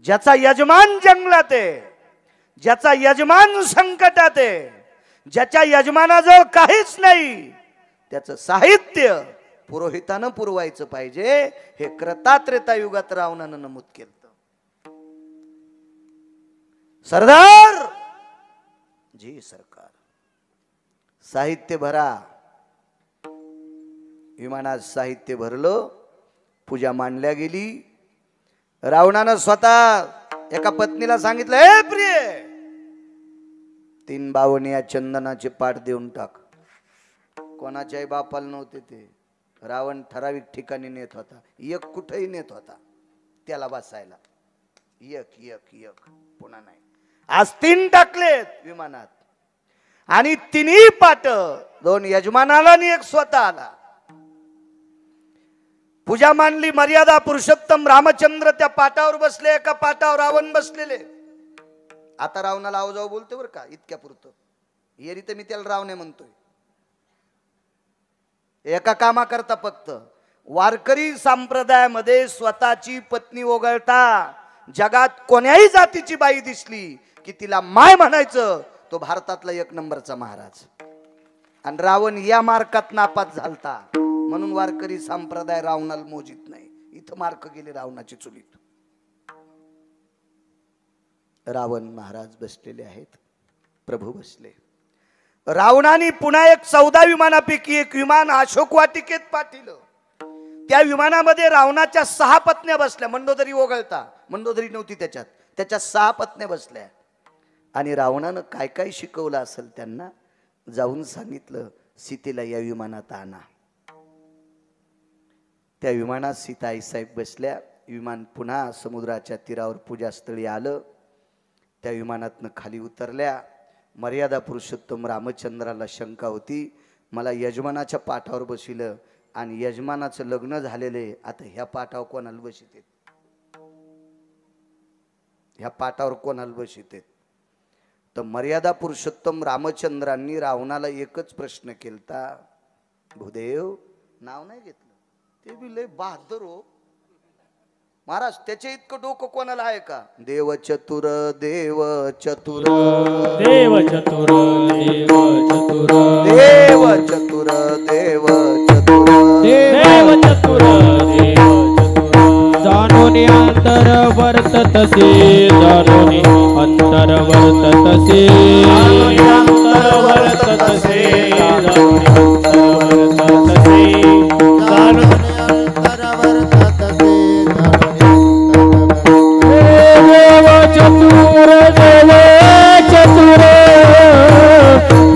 ज्याचा यजमान जंगलात आहे, ज्याचा यजमान संकटात आहे, ज्याच्या यजमानाजवळ काहीच नाही, त्याचं साहित्य पुरोहितानं पुरवायचं पाहिजे. हे त्रेता युगात रावणानं नमूद केलं. सरदार जी सरकार, साहित्य भरा. विमानात साहित्य भरलं, पूजा मांडल्या गेली. रावणानं स्वतः एका पत्नीला सांगितलं, हे प्रिय, 3 बावण्या चंदनाचे पाट देऊन टाक. कोणाच्याही बापाला नव्हते ते. रावण ठराविक ठिकाणी नेत होता, एक कुठेही नेत होता त्याला बसायला. एक एक एक पुन्हा नाही. आज 3 टाकलेत विमानात, आणि 3ही पाट 2 यजमानाला आणि 1 स्वतःला. पूजा मांडली. मर्यादा पुरुषोत्तम रामचंद्र त्या पाटावर बसले, एका पाटावर रावण बसलेले. आता रावणाला आव जाऊ बोलते बरं का, इतक्या पुरतं. येरी तर मी त्याला रावणे म्हणतोय. एका कामा करता फक्त वारकरी संप्रदायामध्ये स्वतःची पत्नी वगळता जगात कोण्याही जातीची बाई दिसली की तिला माय म्हणायचं, तो भारतातला 1 नंबरचा महाराज. आणि रावण या मार्कात नापास झालता, म्हणून वारकरी संप्रदाय रावणाला मोजित नाही. इथं मार्क गेले रावणाची चुलीत. रावण महाराज बसलेले आहेत, प्रभू बसले. रावणाने पुन्हा एक 14 विमानापैकी एक विमान अशोक वाटिकेत पाठवलं. त्या विमानामध्ये रावणाच्या 6 पत्न्या बसल्या. मंडोदरी वगळता, मंडोदरी नव्हती त्याच्यात, त्याच्या 6 पत्न्या बसल्या. आणि रावणानं काय काय शिकवलं असेल त्यांना, जाऊन सांगितलं सीतेला या विमानात आणा. त्या विमानात सीता आईसाहेब बसल्या. विमान पुन्हा समुद्राच्या तीरावर पूजास्थळी आलं. त्या विमानातनं खाली उतरल्या. मर्यादा पुरुषोत्तम रामचंद्राला शंका होती, मला यजमानाच्या पाठावर बसिलं आणि यजमानाचं लग्न झालेले, आता ह्या पाठावर कोणाला बसित, ह्या पाठावर कोणाला बसित. तर मर्यादा पुरुषोत्तम रामचंद्रांनी रावणाला एकच प्रश्न केलता, भूदेव नाव नाही घेतलं, ते बी लय बहादर हो महाराज, त्याच्या इतकं डोकं कोणाला आहे का? देव चतुर देव चतुर
देव चतुर देव चतुर
देव चतुर देव चतुर
देव चतुर देव चतुर जाणून अंतर वर्ततसे जाणून अंतर वर्ततसे अंतर वर्ततसे जाणून अंतर वर्ततसे जाणून चतुर देव चतुर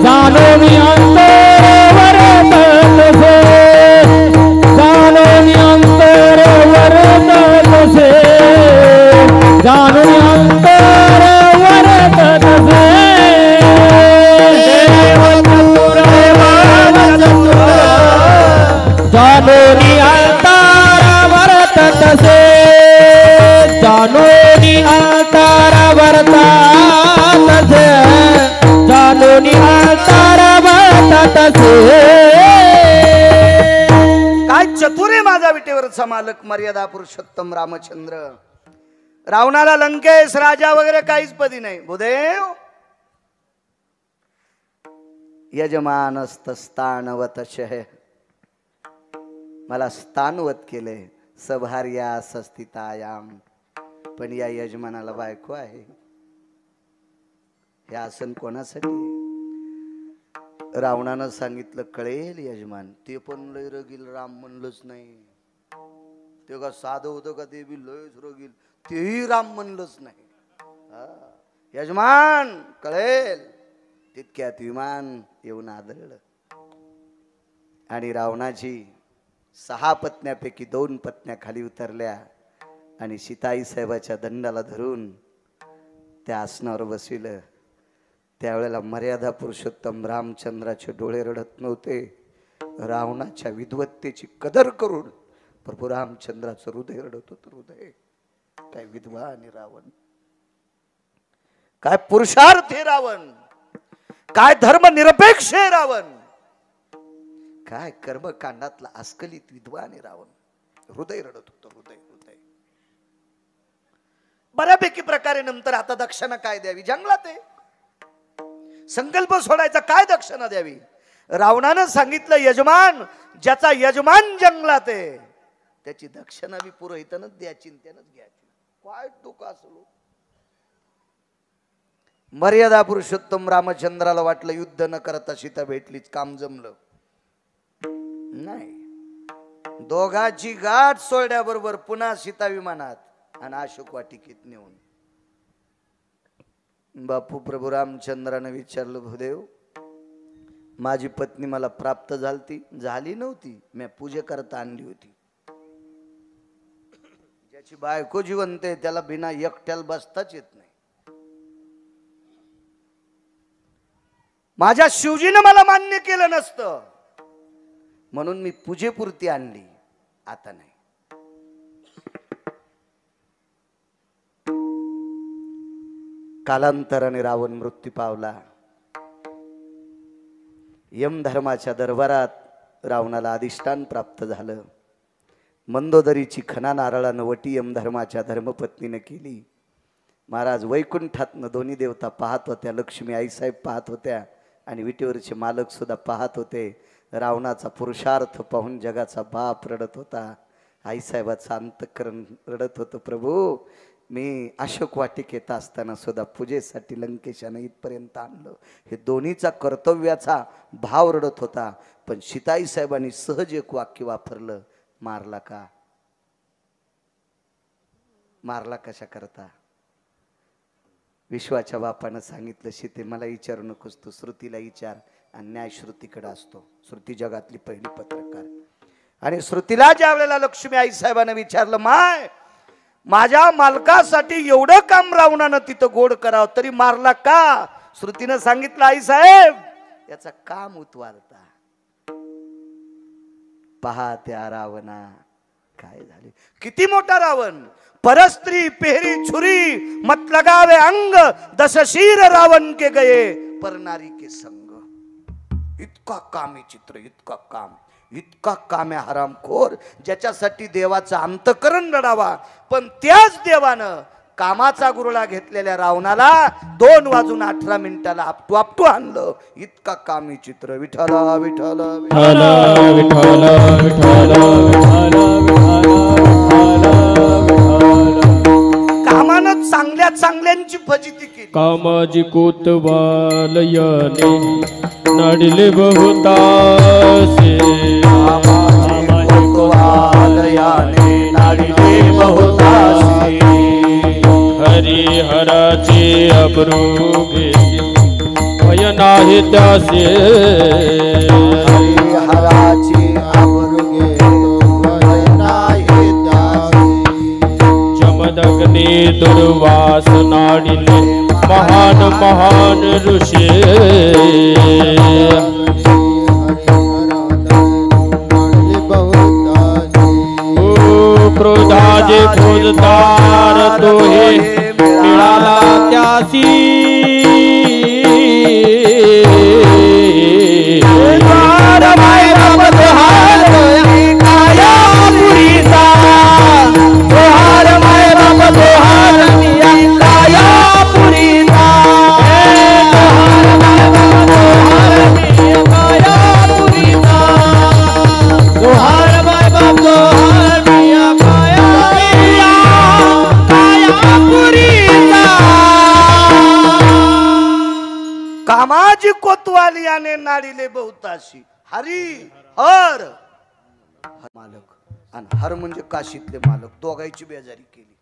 जाणून अंतर वर्ततसे जाणून अंतर वर्ततसे जाणून अंतर वर्ततसे देव चतुर देव चतुर जाणून अंतर वर्ततसे जाणून अंतर वर्ततसे जाणून अंतर वर्ततसे.
काय चतुर आहे माझा विटेवरचा मालक मर्यादा पुरुषोत्तम रामचंद्र. रावणाला लंकेश राजा वगैरे काहीच पदी नाही. भूदेव यजमानस्तस्तानवत शह, मला स्थानवत केले सभार्या सस्थितायाम, पण या यजमानाला बायको आहे. हे आसन कोणासाठी? रावणानं सांगितलं कळेल यजमान, ते पण लय रगील राम म्हणलंच नाही. ते का साधं होतं का, ते बी लयच रगील, तेही राम म्हणलंच नाही. यजमान कळेल. तितक्यात विमान येऊन आदळलं आणि रावणाची 6 पत्न्यापैकी 2 पत्न्या खाली उतरल्या आणि सीताई साहेबाच्या दंडाला धरून त्या आसनावर बसविलं. त्यावेळेला मर्यादा पुरुषोत्तम रामचंद्राचे डोळे रडत नव्हते. रावणाच्या विद्वत्तेची कदर करून प्रभू रामचंद्राचं हृदय रडत होतं. हृदय काय विधवा आणि रावण, काय पुरुषार्थ हे रावण, काय धर्मनिरपेक्ष हे रावण, काय कर्मकांडातला अस्खलित विधवा आणि रावण. हृदय रडत होतं. हृदय हृदय बऱ्यापैकी प्रकारे. नंतर आता दक्षिणा काय द्यावी? जंगलात आहे, संकल्प सोडायचा, काय दक्षिणा द्यावी? रावणानं सांगितलं यजमान, ज्याचा यजमान जंगलात आहे त्याची दक्षिणा बी पुरोहितानच द्यायची, त्यानंच घ्यायची. काय डोकं असलो. मर्यादा पुरुषोत्तम रामचंद्राला वाटलं युद्ध न करता सीता भेटलीच, काम जमलं नाही. दोघाची गाठ सोडल्याबरोबर पुन्हा सीता विमानात आणि अशोक वाटिकेत नेऊन. बापू प्रभू रामचंद्राने विचारलं, भूदेव माझी पत्नी मला प्राप्त झाली नव्हती, मी पूजे करता आणली होती. ज्याची बायको जिवंत आहे त्याला बिना एकट्याला बसताच येत नाही. माझ्या शिवजीने मला मान्य केलं नसतं म्हणून मी पूजेपुरती आणली, आता नाही. कालांतराने रावण मृत्यू पावला. यमधर्माच्या दरबारात रावणाला अधिष्ठान प्राप्त झालं. मंदोदरीची खना नारळानं वटी यमधर्माच्या धर्मपत्नीनं केली. महाराज वैकुंठातनं दोन्ही देवता पाहत होत्या. लक्ष्मी आईसाहेब पाहत होत्या आणि विटेवरचे मालक सुद्धा पाहत होते. रावणाचा पुरुषार्थ पाहून जगाचा बाप रडत होता. आईसाहेबाचं अंतःकरण रडत होतं. प्रभू, मी अशोक वाटिकेत असताना सुद्धा पूजेसाठी लंकेशानं इथपर्यंत आणलं. हे दोन्हीचा कर्तव्याचा भाव रडत होता. पण सीताई साहेबांनी सहज एक वाक्य वापरलं, मारला का? मारला कशा करता? विश्वाच्या बापानं सांगितलं, सीते मला विचारू नकोस, तू श्रुतीला विचार. आणि न्याय श्रुतीकडे असतो. श्रुती जगातली पहिली पत्रकार. आणि श्रुतीला ज्या वेळेला लक्ष्मी आई साहेबांना विचारलं, माय माझ्या मालकासाठी एवढं काम रावणानं तिथं गोड करावं तरी मारला का? श्रुतीनं सांगितलं, आई साहेब याचा काम उतवालता. पहा त्या रावणा काय झाले. किती मोठा रावण. परस्त्री पेहरी छुरी मत लगावे अंग, दशशीर रावण के गए पर नारी के संग. इतका कामी चित्र, इतका कामे हरामखोर, ज्याच्यासाठी देवाचं अंतकरण रडावा. पण त्याच देवानं कामाचा गुरुळा घेतलेल्या रावणाला 2 वाजून 18 मिनिटाला आपटू आपटू आणलं. इतका कामी चित्र. विठ्ठला विठ्ठला
विठ्ठल विठ्ठल विठ्ठल
कामानं चांगल्या चांगल्यांची फजिती केली.
कामाजी कोतवालयाने नाडिले बहुतासे,
कोतवालयाने नाडिले बहुतासे.
हरिहराचे अब्रू घेसी भय नाही त्यासे.
हरिहराची आबरू घेतो भय नाही त्यासी.
जमदग्नी दुर्वास नाडिले महान महान ऋषी. क्रोधाचे फौजदार तो हे मिळाला त्यासी.
कामाजी कोतवालियाने नाडिले बहुताशी. हरी हर मालक आणि हर म्हणजे काशीतले मालक, दोघांची बेजारी केली.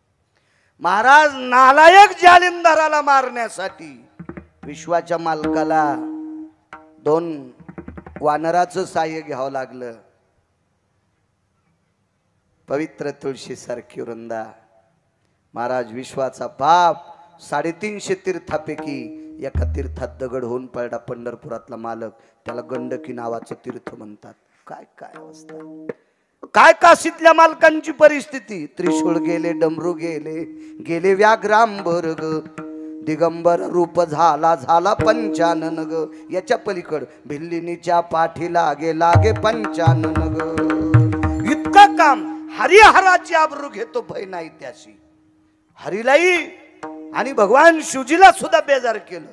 महाराज नालायक जालिंदराला मारण्यासाठी विश्वाच्या मालकाला 2 वानराचं साह्य घ्यावं लागलं. पवित्र तुळशी सारखी वृंदा. महाराज विश्वाचा बाप 350 तीर्थापैकी एका तीर्थात दगड होऊन पडला. पंढरपुरातला मालक, त्याला गंडकी नावाचं तीर्थ म्हणतात. काय काय अवस्था, काय काशीतल्या मालकांची परिस्थिती. त्रिशूळ गेले, डमरू गेले, गेले व्याघ्रांबर ग. दिगंबर रूप झाला झाला पंचानन ग. याच्या पलीकड भिल्लिनीच्या पाठी लागे लागे पंचानन ग. इतकं काम. हरिहराची आबरू घेतो भय नाही त्याशी. हरिलाई आणि भगवान शिवजीला सुद्धा बेजार केलं.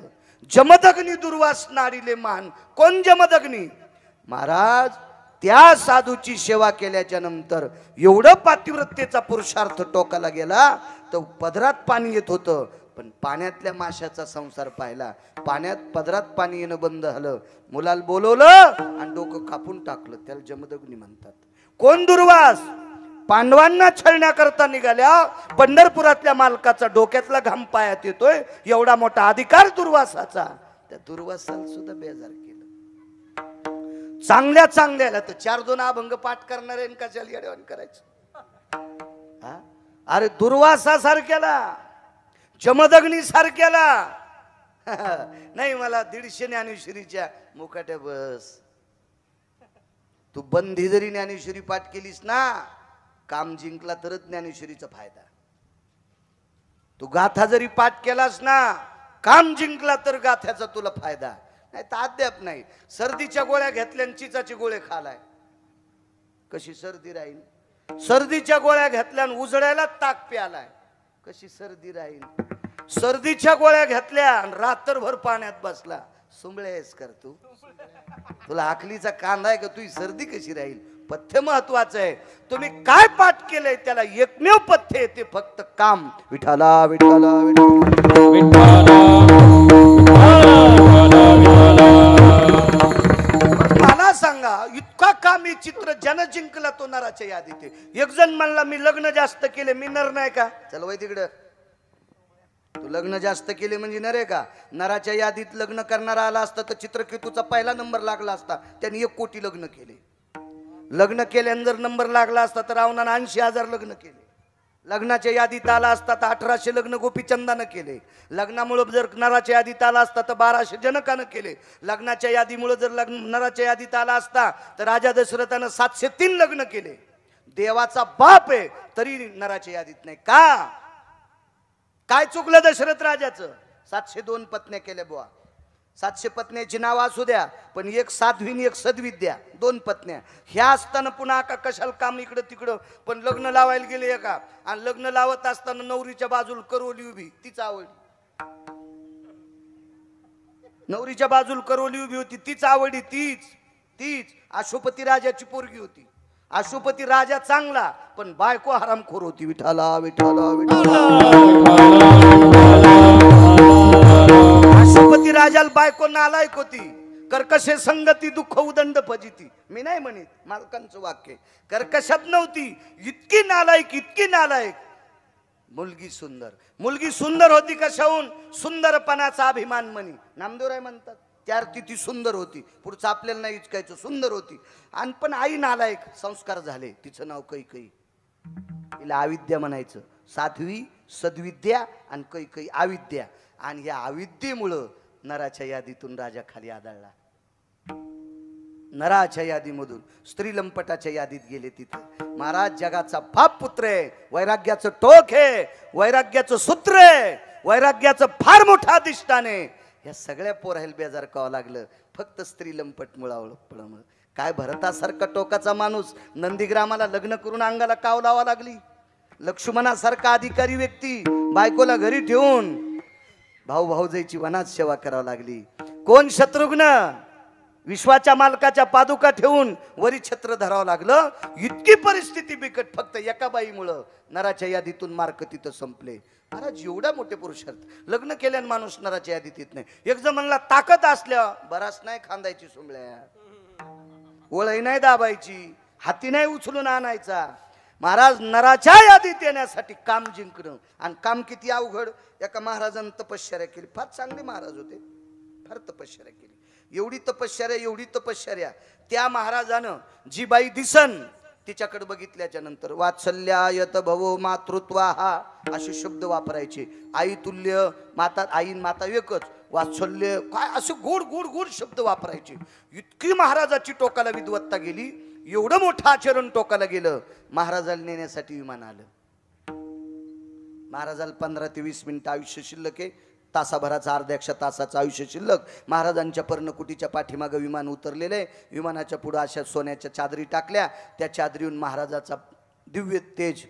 जमदग्नी दुर्वास नाडिले मान. कोण जमदग्नी? महाराज त्या साधूची सेवा केल्याच्या नंतर एवढं पातिव्रत्येचा पुरुषार्थ टोकाला गेला तर पदरात पाणी येत होतं. पण पाण्यातल्या माशाचा संसार पाहिला. पदरात पाणी येणं बंद झालं. मुलाला बोलवलं आणि डोकं कापून टाकलं. त्याला जमदग्नी म्हणतात. कोण? दुर्वास. पांडवांना छळण्याकरता निघाल्या. पंढरपुरातल्या मालकाचा डोक्यातला घाम पायात येतोय. एवढा मोठा अधिकार दुर्वासाचा. त्या दुर्वासाला सुद्धा बेजार केलं. चांगल्या चांगल्याला तर 4-2 अभंग पाठ करणारे कशाला येड्यावानी करायचं. अरे दुर्वासा सारख्याला, जमदग्नी सारख्याला नाही. मला 150 ज्ञानेश्वरीच्या मुकाट्या बस. तू बंधी जरी ज्ञानेश्वरी पाठ केलीस ना, काम जिंकला तरच ज्ञानेश्वरीचा फायदा. तू गाथा जरी पाठ केलास ना, काम जिंकला तर गाथ्याचा तुला फायदा. नाही तर अद्याप नाही. सर्दीच्या गोळ्या घेतल्या आणि चिचाची गोळे खालाय, कशी सर्दी राहील. सर्दीच्या गोळ्या घेतल्या आणि उजळ्याला ताक प्यालाय. कशी सर्दी राहील? सर्दीच्या गोळ्या घेतल्या आणि रात्रभर पाण्यात बसला. सुंबळेस कर तू, तुला आखलीचा कांदा आहे का? तुझी सर्दी कशी राहील? पथ्य महत्वाचं आहे. तुम्ही काय पाठ केलंय त्याला एकमेव पथ्य आहे, ते फक्त काम. विठाला विठाला विठाला
विठ्ठला
मला सांगा, इतका कामी चित्र जन जिंकला तो नराच्या यादीत आहे. एक जण म्हणला मी लग्न जास्त केले, मी नर नाही का? चल वय तिकडं. तू लग्न जास्त केले म्हणजे नर आहे का? नराच्या यादीत लग्न करणारा आला असता तर चित्रकेतूचा पहिला नंबर लागला असता. त्यांनी 1 कोटी लग्न केले. लग्न केल्यानं जर नंबर लागला असता तर रावणानं 80,000 लग्न केले. लग्नाच्या यादीत आला असता तर 1800 लग्न गोपीचंदानं केले. लग्नामुळे जर नराच्या यादीत आला असता तर 1200 जनकानं केले. लग्नाच्या यादीमुळे जर नराच्या यादीत आला असता तर राजा दशरथानं 703 लग्न केले. देवाचा बाप आहे तरी नराच्या यादीत नाही का? काय चुकलं दशरथ राजाचं? 702 पत्न्या केल्या बुवा. 700 पत्न्याची नाव असू द्या, पण एक साध्वीन एक सद्विद्या, 2 पत्न्या. ह्या असताना पुन्हा का कशाला काम इकडं तिकडं? पण लग्न लावायला गेले एका, आणि लग्न लावत असताना नवरीच्या बाजूला करोली उभी, तीच आवडली. नवरीच्या बाजूला करोली उभी होती, तीच आवडली. तीच अशोपती राजाची पोरगी होती. अशोपती राजा चांगला पण बायको हरामखोर होती. विठाला विठाला विठाला. अशोपती राजाला बायको नालायक होती. कर्कशे संगती दुःख उदंड फजिती. मी नाही म्हणत, मालकांचं वाक्य. कर्कशात नव्हती, इतकी नालायक. मुलगी सुंदर होती. कशाहून? सुंदरपणाचा अभिमान म्हणी. नामदेवराय म्हणतात त्यार्थी ती सुंदर होती. पुढचं आपल्याला नाही इचकायचं, सुंदर होती. आणि पण आई नालायक. संस्कार झाले. तिचं नाव कैकई. तिला अविद्या म्हणायचं. साध्वी सद्विद्या आणि कैकई अविद्या. आणि या अविद्येमुळं नराच्या यादीतून राजा खाली आदळला. नराच्या यादीमधून स्त्री लंपटाच्या यादीत गेले. तिथे महाराज जगाचा बाप पुत्र आहे. वैराग्याचं टोक आहे, वैराग्याचं सूत्र आहे, वैराग्याचं फार मोठं अधिष्ठान आहे. या सगळ्या पोरायला बेजार कावं लागलं फक्त स्त्री लंपट मुळामुळं. काय भरतासारखा टोकाचा माणूस नंदीग्रामाला लग्न करून अंगाला काव लावा लागली. लक्ष्मणासारखा अधिकारी व्यक्ती बायकोला घरी ठेवून भाऊ भाऊजाईची वनात सेवा करावी लागली. कोण? शत्रुघ्न. विश्वाच्या मालकाच्या पादुका ठेवून वरी छत्र धरावं लागलं. इतकी परिस्थिती बिकट फक्त एका बाईमुळं. नराच्या यादीतून मार्क तिथं संपले. महाराज एवढा मोठे पुरुषार्थ. लग्न केल्यानं माणूस नराच्या यादीत येत नाही. एक जण म्हणला ताकद असल्या बराच नाही खांदायची सुंबळ्या, ओळही नाही दाबायची, हाती नाही उचलून आणायचा. महाराज नराच्या यादीत येण्यासाठी काम जिंकणं. आणि काम किती अवघड. एका महाराजानं तपश्चर्या केली. फार चांगले महाराज होते. फार तपश्चर्या केली. एवढी तपश्चर्या त्या महाराजानं जी बाई दिसन तिच्याकडे बघितल्याच्या नंतर वात्सल्यायत भवो मातृत्वा हा असे शब्द वापरायचे. आई तुल्य माता, आईन माता एकच. वात्सल्य काय असे गोड गोड गोड शब्द वापरायचे. इतकी महाराजाची टोकाला विद्वत्ता गेली. एवढं मोठं आचरण टोकाला गेलं. महाराजाला नेण्यासाठी विमान आलं. महाराजाला 15 ते 20 मिनिटं आयुष्य शिल्लक आहे. तासाभराचा अर्ध्या तासाचं आयुष्य शिल्लक. महाराजांच्या पर्णकुटीच्या पाठीमागं विमान उतरलेलं आहे. विमानाच्या पुढं अशा सोन्याच्या चादरी टाकल्या. त्या चादरीहून महाराजाचा दिव्य तेज,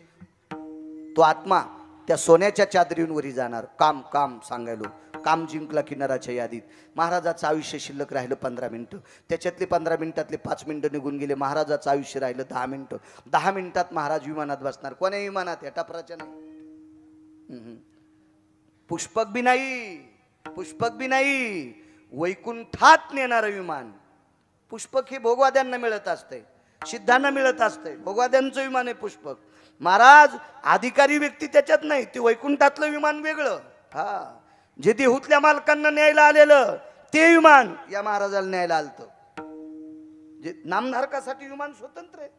तो आत्मा त्या सोन्याच्या चादरीहून वरी जाणार. काम काम सांगायलो. काम जिंकला की नराच्या यादीत. महाराजाचं आयुष्य शिल्लक राहिलं 15 मिनिटं. त्याच्यातले 15 मिनिटातले 5 मिनिटं निघून गेले. महाराजाचं आयुष्य राहिलं 10 मिनिटं. 10 मिनिटात महाराज विमानात बसणार. कोण्या विमानात? या टापराच्या नाही. पुष्पक बी नाही. वैकुंठात नेणारं विमान. पुष्पक हे भोगवाद्यांना मिळत असते, सिद्धांना मिळत असते. भोगवाद्यांचं विमान आहे पुष्पक. महाराज अधिकारी व्यक्ती त्याच्यात नाही. ते वैकुंठातलं विमान वेगळं. हा, जे देहूतल्या मालकांना न्यायला आलेलं ते विमान या महाराजाला न्यायला आलतं. जे नामधारकासाठी विमान स्वतंत्र आहे.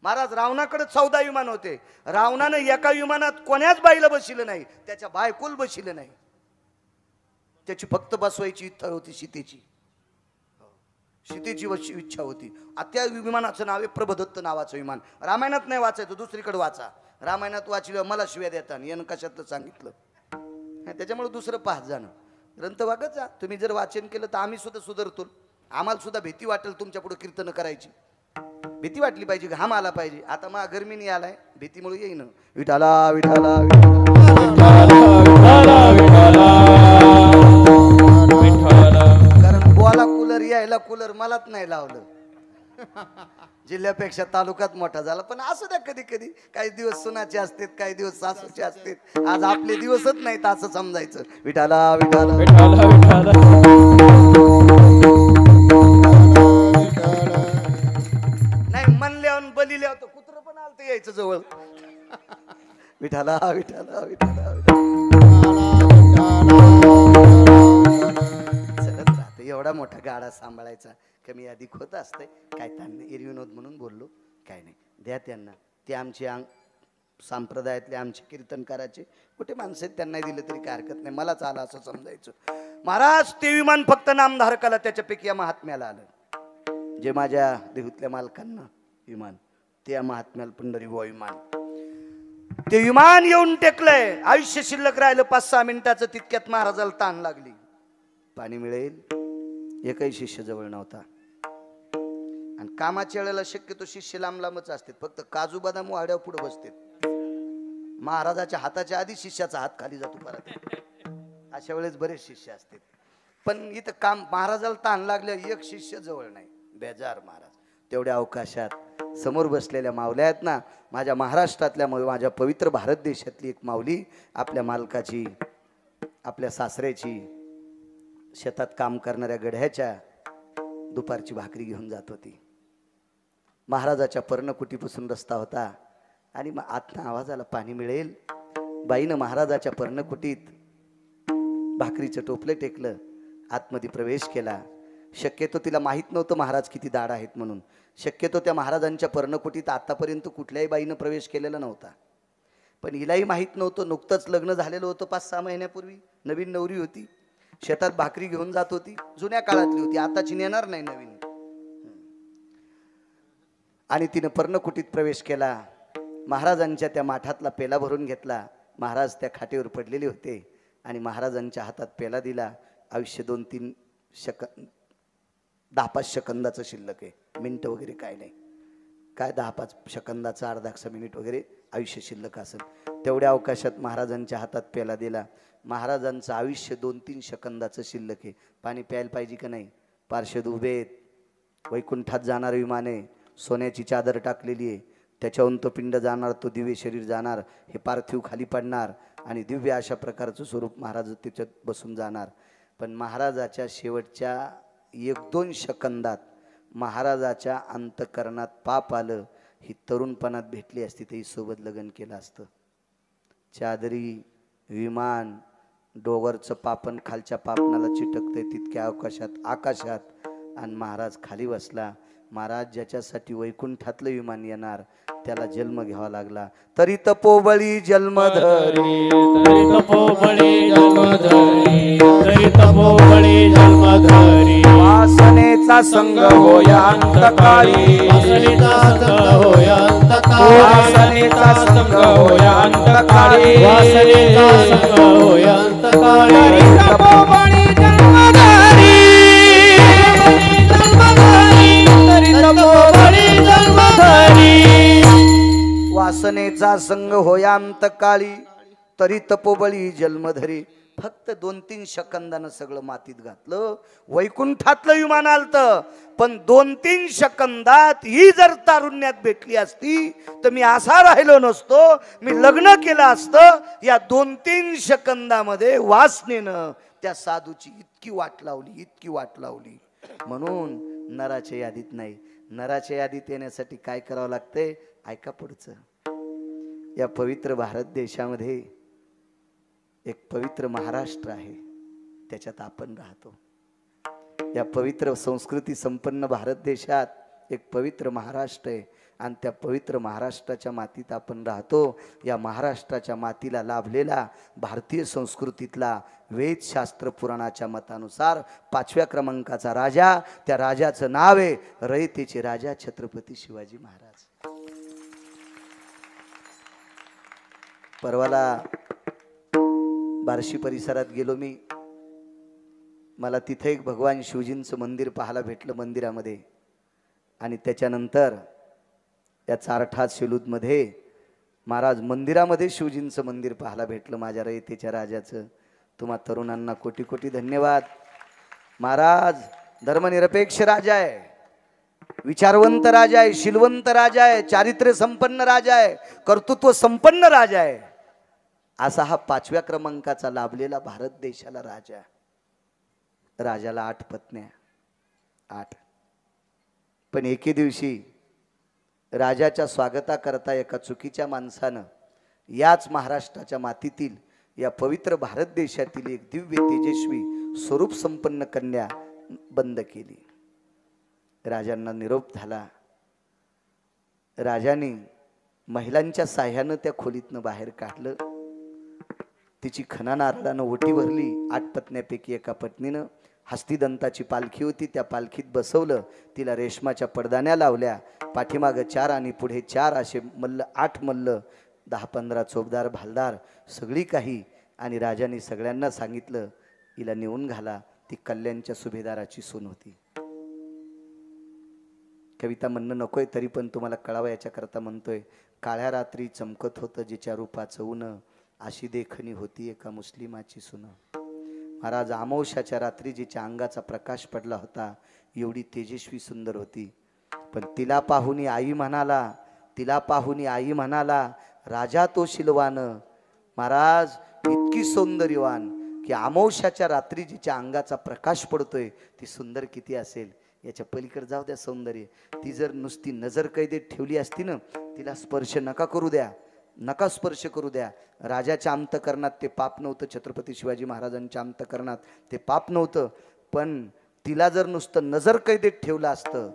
महाराज रावणाकडे 14 विमान होते. रावणानं एका विमानात कोण्याच बाईला बसिलं नाही. त्याच्या बायकोल बसिलं नाही. त्याची फक्त बसवायची इच्छा होती सीतेची. सीतेची इच्छा होती. त्या विमानाचं नाव आहे प्रभदत्त नावाचं विमान. रामायणात नाही वाचायचं, दुसरीकडे वाचा. रामायणात वाचलं मला शिव्या देतात. यानं कशात सांगितलं. त्याच्यामुळे दुसरं पाहत जाणं. ग्रंथ वागत जा. तुम्ही जर वाचन केलं तर आम्ही सुद्धा सुधारतो. आम्हाला सुद्धा भीती वाटेल तुमच्या पुढे कीर्तन करायची. भीती वाटली पाहिजे, घाम आला पाहिजे. आता मा गरमीने आलाय, भीतीमुळे येईन. विठाला विठाला कारण बोला कूलर यायला कूलर मलाच नाही लावलं. जिल्ह्यापेक्षा तालुक्यात मोठा झाला. पण असू द्या, कधी कधी काही दिवस सुनाचे असतात, काही दिवस सासूचे असतात. आज आपले दिवसच नाहीत असं समजायचं. विठाला विठाला नाही म्हणल्यावर बली लिहावं कुत्र पण आलतं यायचं जवळ. विठाला विठाला विठाला चलत राहते. एवढा मोठा गाडा सांभाळायचा कमी अधिक होत असतंय. काय त्यांना एरविनोद म्हणून बोललो, काय नाही. द्या त्यांना. ते आमचे संप्रदायातले आमचे कीर्तनकाराचे कुठे माणसं आहेत, त्यांना दिलं तरी काय हरकत नाही. मलाच आलं असं समजायचं. महाराज ते विमान फक्त नामधारकाला, त्याच्यापैकी या महात्म्याला आलं. जे माझ्या देहूतल्या मालकांना विमान, ते या महात्म्याला पंढरी व विमान, ते विमान येऊन टेकलंय. आयुष्य शिल्लक राहिलं 5-6 मिनिटाचं. तितक्यात महाराजाला ताण लागली. पाणी मिळेल, एकही शिष्य जवळ नव्हता. आणि कामाच्या वेळेला शक्यतो शिष्य लांब लांबच असतात. फक्त काजू बदाम वाड्यावर पुढे बसतात. महाराजाच्या हाताच्या आधी शिष्याचा हात खाली जातो परत. अशा वेळेस बरेच शिष्य असतात. पण इथं काम महाराजाला ताण लागल्या, एक शिष्य जवळ नाही. बेजार महाराज. तेवढ्या अवकाशात समोर बसलेल्या माऊल्या आहेत ना, माझ्या महाराष्ट्रातल्या, माझ्या पवित्र भारत देशातली एक माऊली आपल्या मालकाची, आपल्या सासऱ्याची, शेतात काम करणाऱ्या गड्याच्या दुपारची भाकरी घेऊन जात होती. महाराजाच्या पर्णकुटीपासून रस्ता होता आणि मग आतनं आवाज आला, पाणी मिळेल. बाईनं महाराजाच्या पर्णकुटीत भाकरीचं टोपलं टेकलं, आतमध्ये प्रवेश केला. शक्यतो तिला माहीत नव्हतं महाराज किती दाढ आहेत म्हणून. शक्यतो त्या महाराजांच्या पर्णकुटीत आतापर्यंत कुठल्याही बाईनं प्रवेश केलेला नव्हता. पण हिलाही माहीत नव्हतं. नुकतंच लग्न झालेलं होतं 5-6 महिन्यापूर्वी. नवीन नवरी होती. शेतात भाकरी घेऊन जात होती. जुन्या काळातली होती, आताची नेणार नाही नवीन. आणि तिनं पर्णकुटीत प्रवेश केला. महाराजांच्या त्या माठातला पेला भरून घेतला. महाराज त्या खाटेवर पडलेले होते आणि महाराजांच्या हातात पेला दिला. आयुष्य 2-3 10-5 सेकंदाचं शिल्लक आहे. मिनिट वगैरे काय नाही. काय 10-5 सेकंदाचं, अर्धा मिनिट वगैरे आयुष्य शिल्लक असेल. तेवढ्या अवकाशात महाराजांच्या हातात पेला दिला. महाराजांचं आयुष्य 2-3 सेकंदाचं शिल्लक आहे. पाणी प्यायला पाहिजे का नाही. पार्षद उभेत. वैकुंठात जाणार विमान आहे. सोन्याची चादर टाकलेली आहे. त्याच्याहून तो पिंड जाणार, तो दिव्य शरीर जाणार, हे पार्थिव खाली पडणार आणि दिव्य अशा प्रकारचं स्वरूप महाराज त्याच्यात बसून जाणार. पण महाराजाच्या शेवटच्या 1-2 सेकंदात महाराजाच्या अंतकरणात पाप आलं. ही तरुणपणात भेटली असती तर ही सोबत लग्न केलं असतं. चादरी, विमान, डोगरचं पापण खालच्या पापणाला चिटकतंय तितक्या अवकाशात आकाशात, आणि महाराज खाली बसला. महाराज ज्याच्यासाठी वैकुंठातलं विमान येणार त्याला जन्म घ्यावा लागला. तरी तपोबळी जन्मधरी,
तरी तपोबळी जन्मधरी, तरी तपोबळी जन्मधरी.
वासनेचा संग होया अंतकाळी,
वासनेचा संग होया अंतकाळी,
वासनेचा संग होया अंतकाळी,
वासनेचा संग होया अंतकाळी.
तरी तपोबळी जन्मधरी,
तरी तपोबळी जन्मधरी.
वासनेचा संग होया अंतकाळी, तरी तपोबळी जन्मधरी. फक्त 2-3 सेकंदानं सगळं मातीत घातलं. वैकुंठातलं विमान आलतं. पण 2-3 सेकंदात ही जर तारुण्यात भेटली असती तर मी असा राहिलो नसतो. मी लग्न केलं असतं. या 2-3 सेकंदामध्ये वासनेनं त्या साधूची इतकी वाट लावली, इतकी वाट लावली. म्हणून नराच्या यादीत नाही. नराच्या यादीत येण्यासाठी काय करावं लागतंय, ऐका पुढचं. या पवित्र भारत देशामध्ये एक पवित्र महाराष्ट्र आहे, त्याच्यात आपण राहतो. या पवित्र संस्कृती संपन्न भारत देशात एक पवित्र महाराष्ट्र आहे आणि त्या पवित्र महाराष्ट्राच्या मातीत आपण राहतो. या महाराष्ट्राच्या मातीला लाभलेला भारतीय संस्कृतीतला वेदशास्त्र पुराणाच्या मतानुसार 5व्या क्रमांकाचा राजा, त्या राजाचं नाव आहे रयतेचे राजा छत्रपती शिवाजी महाराज. परवाला बार्शी परिसरात गेलो मी. मला तिथे एक भगवान शिवजींचं मंदिर पाहायला भेटलं मंदिरामध्ये. आणि त्याच्यानंतर या चारठा शेलूतमध्ये महाराज मंदिरामध्ये शिवजींचं मंदिर पाहायला भेटलं माझ्या रयतेच्या राजाचं. तुम्हा तरुणांना कोटी कोटी धन्यवाद. महाराज धर्मनिरपेक्ष राजा आहे, विचारवंत राजा आहे, शीलवंत राजा आहे, चारित्र्य संपन्न राजा आहे, कर्तृत्व संपन्न राजा आहे. असा हा 5व्या क्रमांकाचा लाभलेला भारत देशाला राजा. राजाला 8 पत्न्या, 8. पण एके दिवशी राजाच्या स्वागताकरता एका चुकीच्या माणसानं याच महाराष्ट्राच्या मातीतील या पवित्र भारत देशातील एक दिव्य तेजस्वी स्वरूप संपन्न कन्या बंद केली. राजांना निरोप झाला. राजाने महिलांच्या साह्यानं त्या खोलीतनं बाहेर काढलं. तिची खणा नारळानं ओटी भरली. 8 पत्न्यापैकी एका पत्नीनं हस्तिदंताची पालखी होती, त्या पालखीत बसवलं. तिला रेशमाच्या पडदाण्या लावल्या. पाठीमागं 4 आणि पुढे 4 असे मल्ल, 8 मल्ल, 10-15 चोपदार भालदार सगळी काही. आणि राजाने सगळ्यांना सांगितलं हिला नेऊन घाला. ती कल्याणच्या सुभेदाराची सून होती. कविता म्हणणं नकोय, तरी पण तुम्हाला कळावं याच्याकरता म्हणतोय. काळ्या रात्री चमकत होतं जिच्या रूपाचं ऊन, अशी देखणी होती एका मुस्लिमाची सून. महाराज अमावस्याच्या रात्री जिच्या अंगाचा प्रकाश पडला होता, एवढी तेजस्वी सुंदर होती. पण तिला पाहुनी आई म्हणाला, तिला पाहुनी आई म्हणाला, राजा तो शिलवान. महाराज इतकी सौंदर्यवान की अमावस्याच्या रात्री जिच्या अंगाचा प्रकाश पडतोय ती सुंदर किती असेल. याच्या पलीकडे जाऊ द्या सौंदर्य. ती जर नुसती नजर कैदेत ठेवली असती ना, तिला स्पर्श नका करू द्या, नका स्पर्श करू द्या. राजाच्या अंतकरणात ते पाप नव्हतं, छत्रपती शिवाजी महाराजांच्या अंतकरणात ते पाप नव्हतं. पण तिला जर नुसतं नजर कैदेत ठेवलं असतं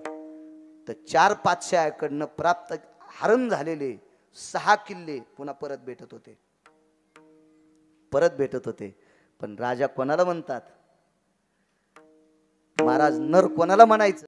तर 4 पातशाह्याकडनं प्राप्त हरण झालेले 6 किल्ले पुन्हा परत भेटत होते, परत भेटत होते. पण राजा कोणाला म्हणतात महाराज, नर कोणाला म्हणायचं?